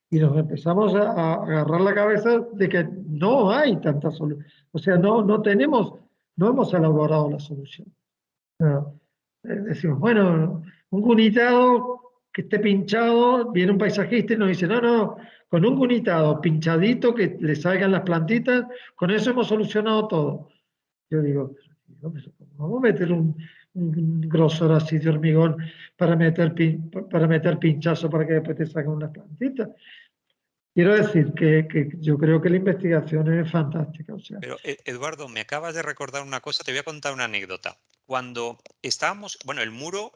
Y nos empezamos a agarrar la cabeza de que no hay tanta solución. O sea, no hemos elaborado la solución. No. Decimos, bueno, un gunitado que esté pinchado, viene un paisajista y nos dice, no, con un gunitado pinchadito que le salgan las plantitas, con eso hemos solucionado todo. Yo digo, ¿cómo vamos a meter un grosor así de hormigón para meter pinchazo para que después te salgan unas plantitas? Quiero decir que yo creo que la investigación es fantástica. O sea, Pero, Eduardo, me acabas de recordar una cosa, te voy a contar una anécdota. Cuando estábamos, bueno, el muro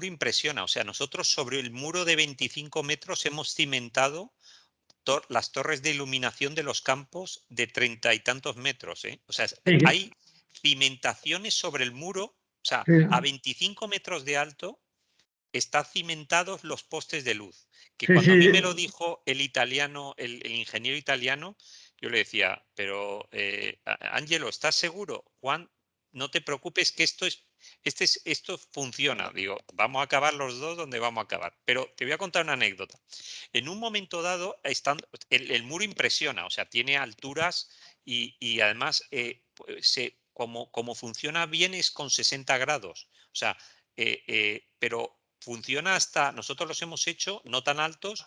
impresiona, o sea, nosotros sobre el muro de 25 metros hemos cimentado las torres de iluminación de los campos de 30 y tantos metros, ¿eh? O sea, sí, hay cimentaciones sobre el muro, o sea, sí, a 25 metros de alto están cimentados los postes de luz. Que sí, cuando a mí me sí, lo dijo el italiano, el ingeniero italiano, yo le decía, pero Ángelo, ¿estás seguro? Juan, no te preocupes que esto funciona. Digo, vamos a acabar los dos donde vamos a acabar. Pero te voy a contar una anécdota. En un momento dado, el muro impresiona, o sea, tiene alturas y además como funciona bien es con 60 grados. O sea, pero funciona hasta, nosotros los hemos hecho no tan altos,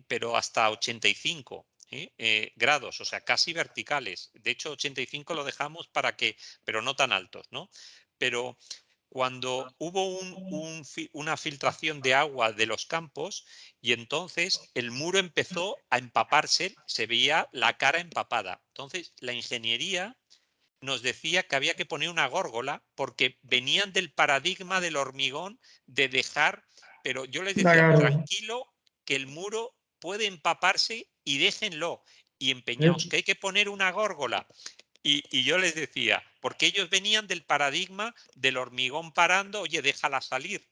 pero hasta 85 grados, o sea, casi verticales. De hecho, 85 lo dejamos pero no tan altos, ¿no? Pero cuando hubo una filtración de agua de los campos y entonces el muro empezó a empaparse, se veía la cara empapada. Entonces, la ingeniería nos decía que había que poner una górgola porque venían del paradigma del hormigón de dejar, pero yo les decía, tranquilo, que el muro puede empaparse y déjenlo. Y empeñaos, que hay que poner una górgola. Y yo les decía, porque ellos venían del paradigma del hormigón parando, oye, déjala salir.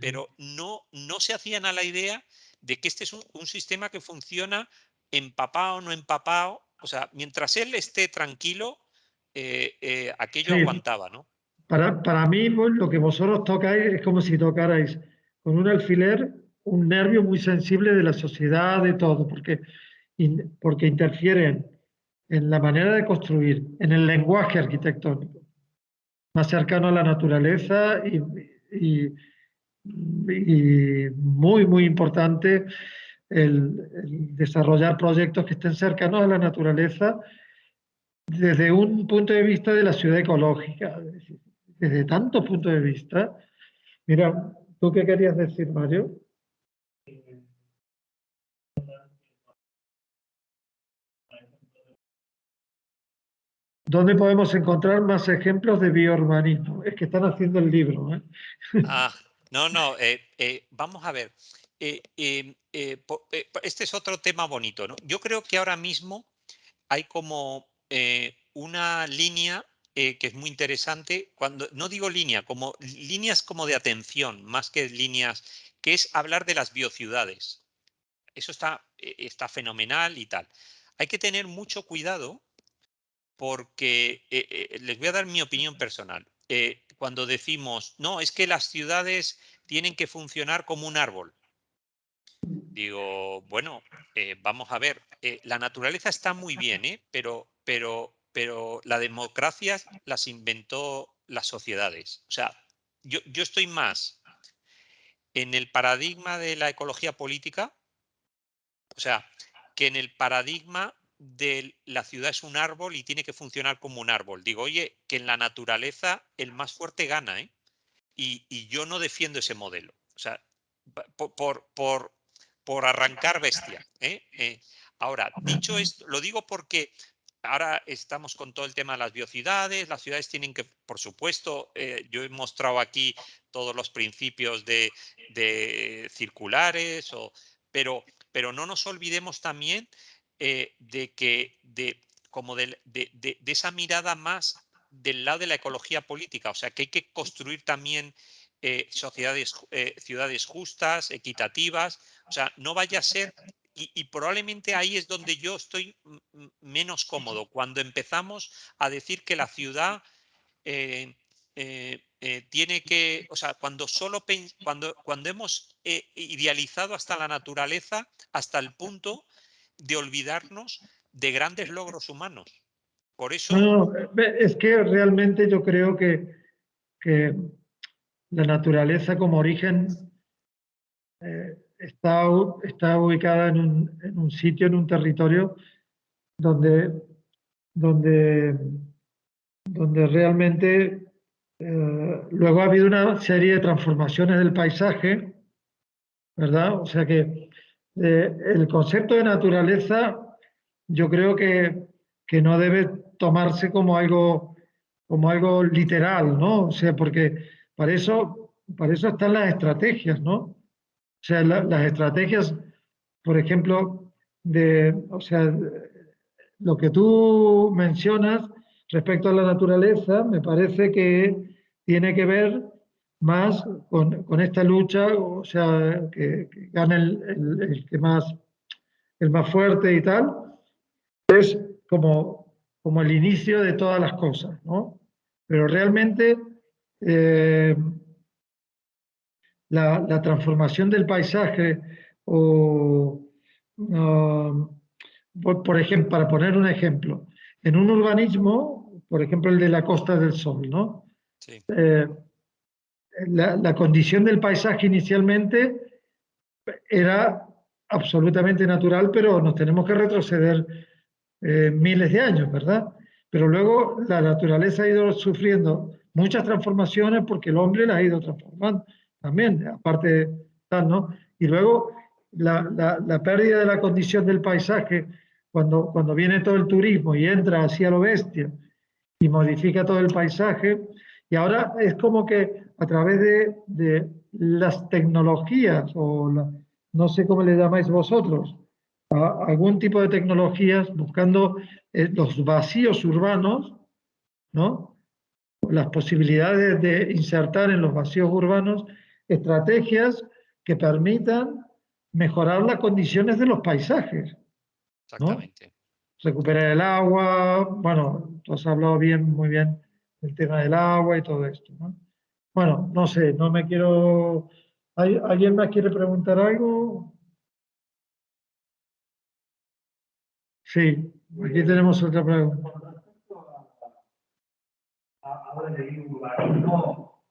Pero no se hacían a la idea de que este es un sistema que funciona empapado, no empapado. O sea, mientras él esté tranquilo, aquello sí. aguantaba, ¿no? Para mí, pues, lo que vosotros tocáis es como si tocarais con un alfiler un nervio muy sensible de la sociedad, de todo, porque interfieren en la manera de construir, en el lenguaje arquitectónico, más cercano a la naturaleza y muy, muy importante el desarrollar proyectos que estén cercanos a la naturaleza desde un punto de vista de la ciudad ecológica, desde tantos puntos de vista. Mira, ¿tú qué querías decir, Mario? ¿Dónde podemos encontrar más ejemplos de biourbanismo? Es que están haciendo el libro, ¿eh? No, vamos a ver. Este es otro tema bonito, ¿no? Yo creo que ahora mismo hay como una línea que es muy interesante, cuando no digo línea, como líneas como de atención, más que líneas, que es hablar de las biociudades. Eso está fenomenal y tal. Hay que tener mucho cuidado porque les voy a dar mi opinión personal. Cuando decimos, no, es que las ciudades tienen que funcionar como un árbol. Digo, bueno, vamos a ver, la naturaleza está muy bien, pero la democracia las inventó las sociedades. O sea, yo estoy más en el paradigma de la ecología política, o sea, que en el paradigma de la ciudad es un árbol y tiene que funcionar como un árbol. Digo, oye, que en la naturaleza el más fuerte gana, ¿eh? Y yo no defiendo ese modelo. O sea, por arrancar bestia. Ahora, dicho esto, lo digo porque ahora estamos con todo el tema de las biociudades. Las ciudades tienen que, por supuesto, yo he mostrado aquí todos los principios de circulares, pero no nos olvidemos también como de esa mirada más del lado de la ecología política, o sea que hay que construir también ciudades justas, equitativas, o sea, no vaya a ser, y probablemente ahí es donde yo estoy menos cómodo, cuando empezamos a decir que la ciudad tiene que, o sea, cuando hemos idealizado hasta la naturaleza hasta el punto de olvidarnos de grandes logros humanos. Por eso... No, es que realmente yo creo que la naturaleza como origen está ubicada en un sitio, en un territorio donde realmente luego ha habido una serie de transformaciones del paisaje, ¿verdad? O sea que el concepto de naturaleza yo creo que no debe tomarse como algo literal, ¿no? O sea, porque para eso están las estrategias, ¿no? O sea, las estrategias, por ejemplo, o sea, lo que tú mencionas respecto a la naturaleza, me parece que tiene que ver más con esta lucha, o sea, que gane el que el más fuerte y tal, es como el inicio de todas las cosas, ¿no? Pero realmente la transformación del paisaje por ejemplo, para poner un ejemplo, en un urbanismo, por ejemplo el de la Costa del Sol, ¿no? Sí. La condición del paisaje inicialmente era absolutamente natural, pero nos tenemos que retroceder miles de años, ¿verdad? Pero luego la naturaleza ha ido sufriendo muchas transformaciones porque el hombre la ha ido transformando también, aparte tal, ¿no? Y luego la pérdida de la condición del paisaje, cuando viene todo el turismo y entra hacia lo bestia y modifica todo el paisaje, y ahora es como que a través de las tecnologías, no sé cómo le llamáis vosotros, algún tipo de tecnologías buscando los vacíos urbanos, ¿no? Las posibilidades de insertar en los vacíos urbanos estrategias que permitan mejorar las condiciones de los paisajes, ¿no? Exactamente. Recuperar el agua, bueno, tú has hablado muy bien del tema del agua y todo esto, ¿no? Bueno, no sé, no me quiero... ¿Alguien más quiere preguntar algo? Sí, aquí tenemos otra pregunta. Ahora le digo urbanismo.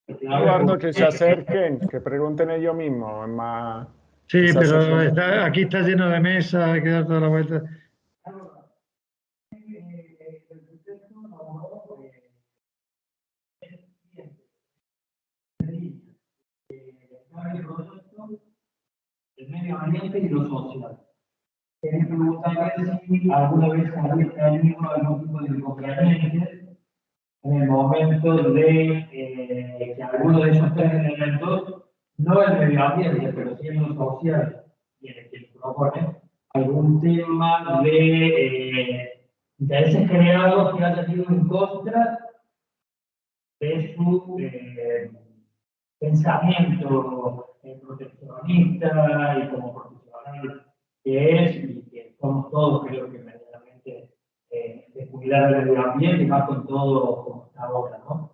Eduardo, que se acerquen, que pregunten ellos mismos. Más, Sí, quizás pero es aquí está lleno de mesas, hay que dar toda la vuelta. El medio ambiente y lo social. Quería preguntarle si alguna vez había tenido algún tipo de inconveniente en el momento de que alguno de esos tres elementos, no el medio ambiente, pero sí en lo social, y en el que propone algún tema de intereses creados que haya sido en contra de su pensamiento proteccionista y como profesional que es, y que somos todos, creo que medianamente de cuidar del medio ambiente y más con todo como está ahora, ¿no?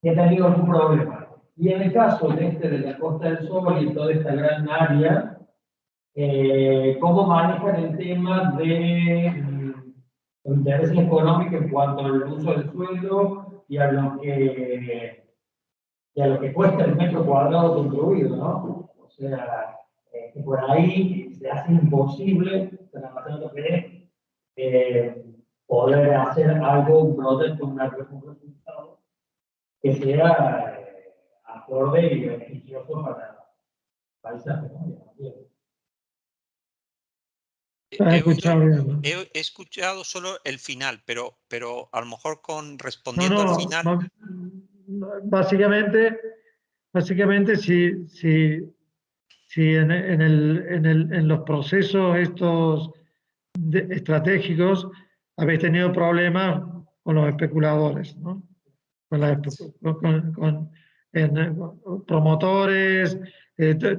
Que ha tenido algún problema. Y en el caso de la Costa del Sol y toda esta gran área, ¿cómo manejan el tema de los intereses económicos en cuanto al uso del suelo y a lo que cuesta el metro cuadrado construido, ¿no? O sea, que por ahí se hace imposible, tratando de poder hacer algo, un proyecto, un resultado que sea acorde y beneficioso para el paisaje, ¿no? He escuchado solo el final, pero a lo mejor respondiendo al No, final. básicamente si en los procesos estos estratégicos habéis tenido problemas con los especuladores, ¿no? Con promotores,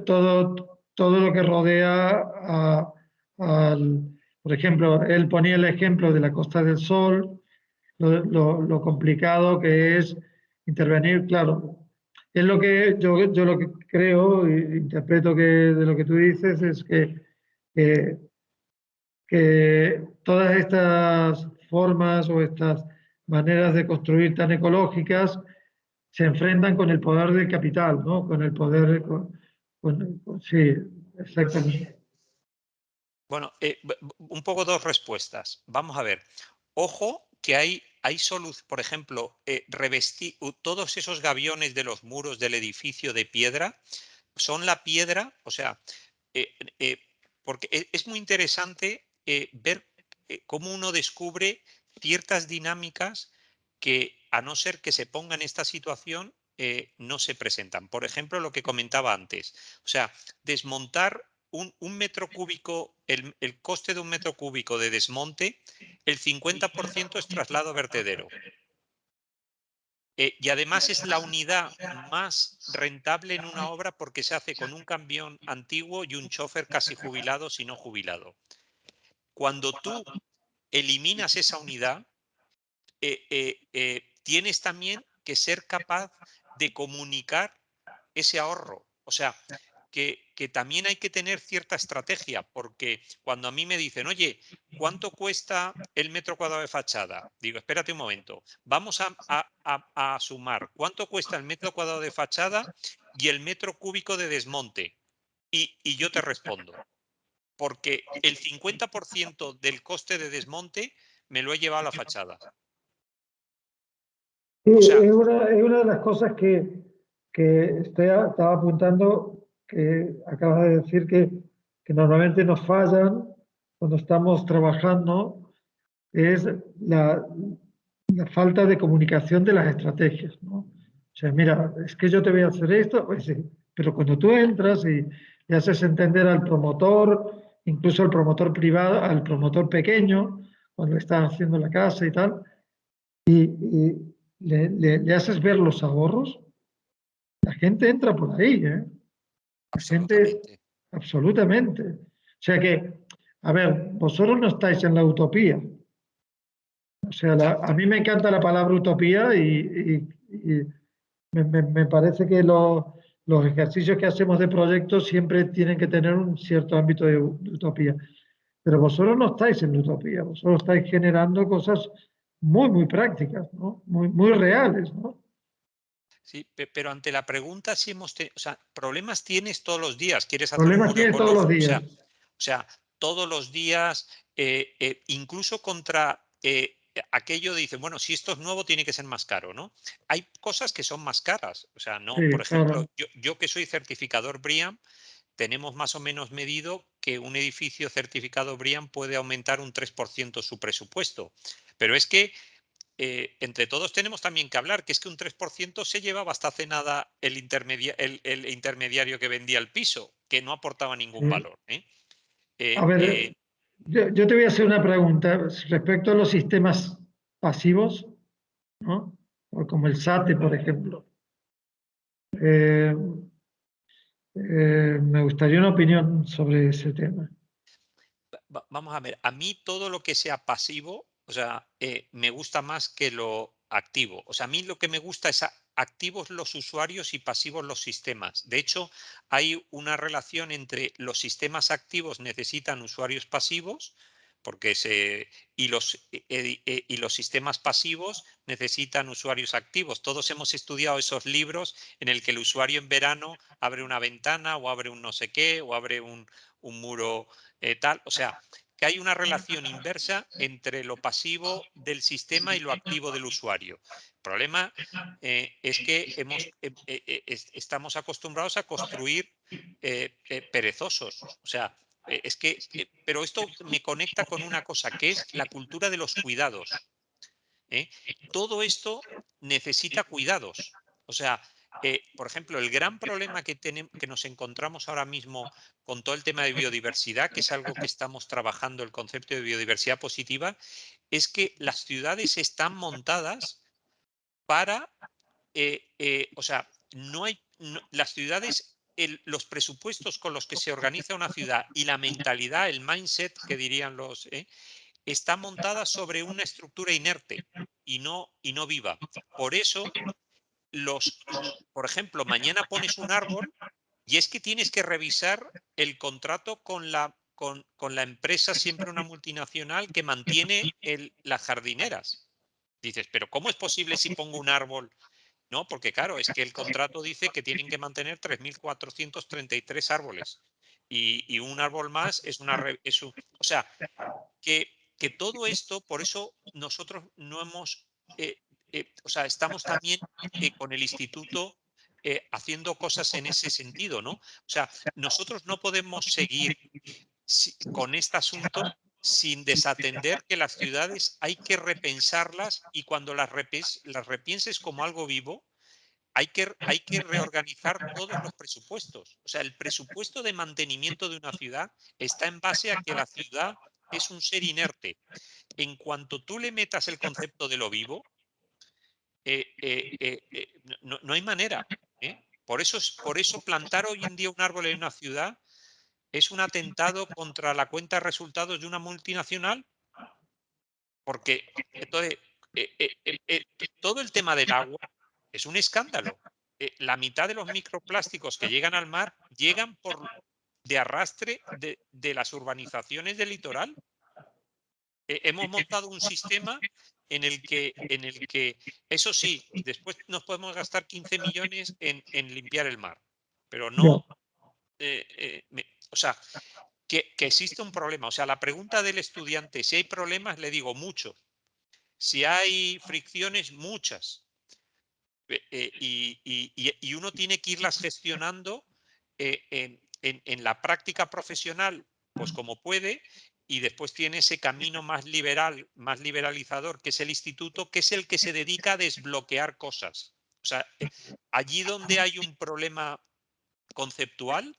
todo lo que rodea por ejemplo, él ponía el ejemplo de la Costa del Sol, lo complicado que es intervenir, claro. Es lo que yo lo que creo e interpreto que de lo que tú dices es que, que todas estas formas o estas maneras de construir tan ecológicas se enfrentan con el poder del capital, ¿no? Con el poder, sí, exactamente. Bueno, un poco dos respuestas. Vamos a ver. Ojo que hay solución, por ejemplo, revestir todos esos gaviones de los muros del edificio de piedra, son la piedra, o sea, eh, eh, porque es muy interesante ver cómo uno descubre ciertas dinámicas que, a no ser que se ponga en esta situación, no se presentan. Por ejemplo, lo que comentaba antes. O sea, desmontar un metro cúbico, el coste de un metro cúbico de desmonte, el 50% es traslado a vertedero. Y además es la unidad más rentable en una obra porque se hace con un camión antiguo y un chofer casi jubilado, si no jubilado. Cuando tú eliminas esa unidad, tienes también que ser capaz de comunicar ese ahorro. O sea, que también hay que tener cierta estrategia, porque cuando a mí me dicen, oye, ¿cuánto cuesta el metro cuadrado de fachada? Digo, espérate un momento, vamos a sumar cuánto cuesta el metro cuadrado de fachada y el metro cúbico de desmonte. Y yo te respondo, porque el 50% del coste de desmonte me lo he llevado a la fachada. Sí, O sea, es una de las cosas que estaba apuntando, que acabas de decir que normalmente nos fallan cuando estamos trabajando, es la falta de comunicación de las estrategias, ¿no? O sea, mira, es que yo te voy a hacer esto, pues sí, pero cuando tú entras y le haces entender al promotor, incluso al promotor privado, al promotor pequeño, cuando le están haciendo la casa y tal, y le haces ver los ahorros, la gente entra por ahí, ¿eh? La gente, absolutamente. absolutamente. O sea que, a ver, vosotros no estáis en la utopía. O sea, a mí me encanta la palabra utopía y me parece que los ejercicios que hacemos de proyectos siempre tienen que tener un cierto ámbito de utopía. Pero vosotros no estáis en la utopía, vosotros estáis generando cosas muy prácticas, ¿no? Muy reales, ¿no? Sí, pero ante la pregunta si hemos tenido, o sea, problemas tienes todos los días, quieres hacer un Problemas muro tienes todos los ecológico, días. o sea, todos los días, incluso contra aquello de dicen, bueno, si esto es nuevo tiene que ser más caro, ¿no? Hay cosas que son más caras, o sea, no, por Sí, ejemplo, claro. yo que soy certificador BREEAM, tenemos más o menos medido que un edificio certificado BREEAM puede aumentar un 3% su presupuesto, pero es que entre todos tenemos también que hablar, que es que un 3% se llevaba hasta hace nada el intermediario que vendía el piso, que no aportaba ningún Sí. valor. A ver, yo te voy a hacer una pregunta respecto a los sistemas pasivos, ¿no? O como el SATE, por ejemplo. Eh, me gustaría una opinión sobre ese tema. Vamos a ver, a mí todo lo que sea pasivo, o sea, me gusta más que lo activo. O sea, a mí lo que me gusta es activos los usuarios y pasivos los sistemas. De hecho, hay una relación entre los sistemas activos necesitan usuarios pasivos, porque y los sistemas pasivos necesitan usuarios activos. Todos hemos estudiado esos libros en el que el usuario en verano abre una ventana o abre un no sé qué o abre un muro tal. O sea, que hay una relación inversa entre lo pasivo del sistema y lo activo del usuario. El problema es que estamos acostumbrados a construir perezosos. O sea, es que, pero esto me conecta con una cosa, que es la cultura de los cuidados. ¿eh? Todo esto necesita cuidados. O sea, por ejemplo, el gran problema que nos encontramos ahora mismo con todo el tema de biodiversidad, que es algo que estamos trabajando, el concepto de biodiversidad positiva, es que las ciudades están montadas para, o sea, no hay, las ciudades, los presupuestos con los que se organiza una ciudad y la mentalidad, el mindset que dirían está montada sobre una estructura inerte. y no viva. Por eso, por ejemplo, mañana pones un árbol y es que tienes que revisar el contrato con la empresa, siempre una multinacional, que mantiene las jardineras. Dices, pero ¿cómo es posible si pongo un árbol? No, porque claro, es que el contrato dice que tienen que mantener 3.433 árboles. Y un árbol más es o sea, que todo esto, por eso nosotros no hemos, o sea, estamos también con el instituto haciendo cosas en ese sentido, ¿no? O sea, nosotros no podemos seguir con este asunto sin desatender que las ciudades hay que repensarlas, y cuando las repienses como algo vivo, hay que reorganizar todos los presupuestos. O sea, el presupuesto de mantenimiento de una ciudad está en base a que la ciudad es un ser inerte. En cuanto tú le metas el concepto de lo vivo, no hay manera. Por eso plantar hoy en día un árbol en una ciudad es un atentado contra la cuenta de resultados de una multinacional, porque entonces, todo el tema del agua es un escándalo. La mitad de los microplásticos que llegan al mar llegan de arrastre de las urbanizaciones del litoral. Hemos montado un sistema en el que, eso sí, después nos podemos gastar 15 millones en limpiar el mar, pero no, o sea, que existe un problema. O sea, la pregunta del estudiante, si hay problemas, le digo muchos. Si hay fricciones, muchas. Y uno tiene que irlas gestionando en la práctica profesional, pues como puede, y después tiene ese camino más liberal, más liberalizador, que es el instituto, que es el que se dedica a desbloquear cosas. O sea, allí donde hay un problema conceptual,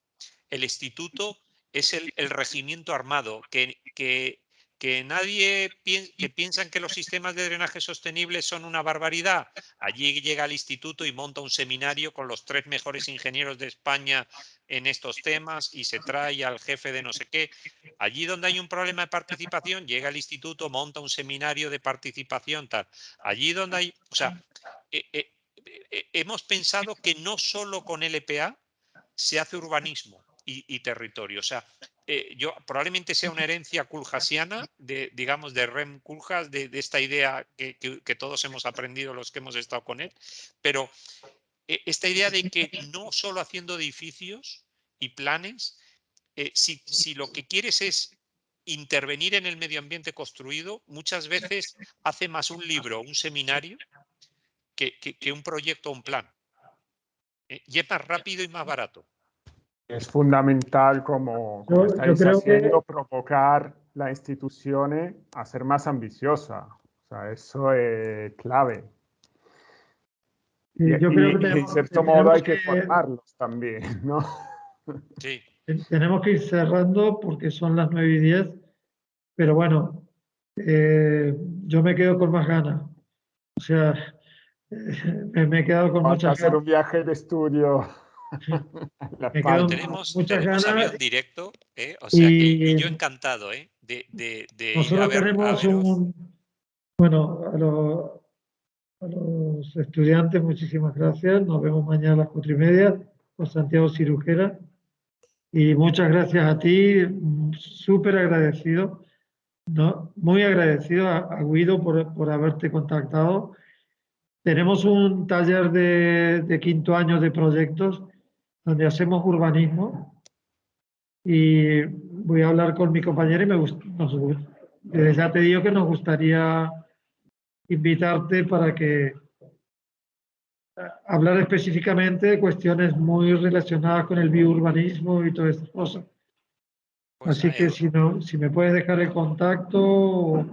el instituto es el regimiento armado, que nadie que piensan que los sistemas de drenaje sostenible son una barbaridad. Allí llega al instituto y monta un seminario con los 3 mejores ingenieros de España en estos temas y se trae al jefe de no sé qué. Allí donde hay un problema de participación, llega al instituto, monta un seminario de participación, tal. Allí donde hay, o sea, hemos pensado que no solo con LPA se hace urbanismo y territorio. O sea, yo probablemente sea una herencia kulhasiana, digamos, de Rem Koolhaas, de esta idea que todos hemos aprendido los que hemos estado con él, pero esta idea de que no solo haciendo edificios y planes, si lo que quieres es intervenir en el medio ambiente construido, muchas veces hace más un libro, un seminario, que un proyecto o un plan. Y es más rápido y más barato. Es fundamental, como Yo estáis creo haciendo, provocar la institución a ser más ambiciosa. O sea, eso es clave. yo creo que Y en cierto modo hay que formarlos también, ¿no? Sí. tenemos que ir cerrando porque son las 9:10, pero bueno, yo me quedo con más ganas. O sea, me he quedado con Falta muchas hacer ganas. un viaje de estudio. Me quedo con Tenemos muchas ganas avión directo, o sea que y y yo encantado de ir a nosotros tenemos veros. bueno, a los estudiantes, muchísimas gracias. Nos vemos mañana a las 4:30 con Santiago Cirujera. Y muchas gracias a ti, súper agradecido, ¿no? Muy agradecido a Guido por haberte contactado. Tenemos un taller de 5º año de proyectos donde hacemos urbanismo y voy a hablar con mi compañera y desde ya te digo que nos gustaría invitarte para que hablar específicamente de cuestiones muy relacionadas con el biourbanismo y todas estas cosas. Pues Así que si me puedes dejar el contacto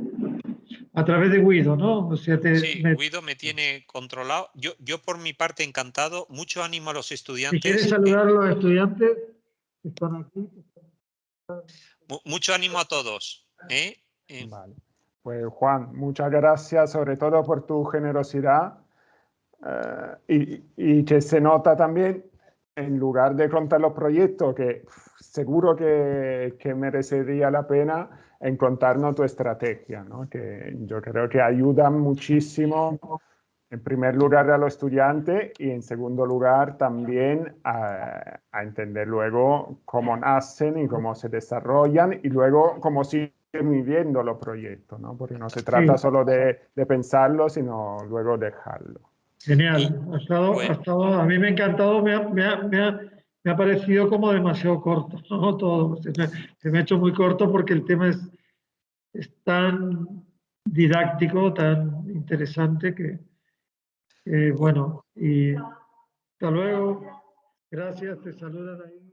a través de Guido, ¿no? O sea, sí, Guido me tiene controlado. Yo por mi parte encantado. Mucho ánimo a los si quieres estudiantes. saludar a los estudiantes que están aquí. Mucho ánimo a todos. Vale. Pues Juan, muchas gracias sobre todo por tu generosidad y que se nota también en lugar de contar los proyectos, que seguro que merecería la pena, en contarnos tu estrategia, ¿no? Que yo creo que ayuda muchísimo, en primer lugar, a los estudiantes y en segundo lugar también a entender luego cómo nacen y cómo se desarrollan y luego cómo siguen viviendo los proyectos, ¿no? Porque no se trata solo de pensarlo, sino luego dejarlo. Genial, a mí me ha encantado, me ha parecido como demasiado corto, ¿no? Todo, se me ha hecho muy corto porque el tema es tan didáctico, tan interesante que bueno, y hasta luego, gracias, te saludan ahí.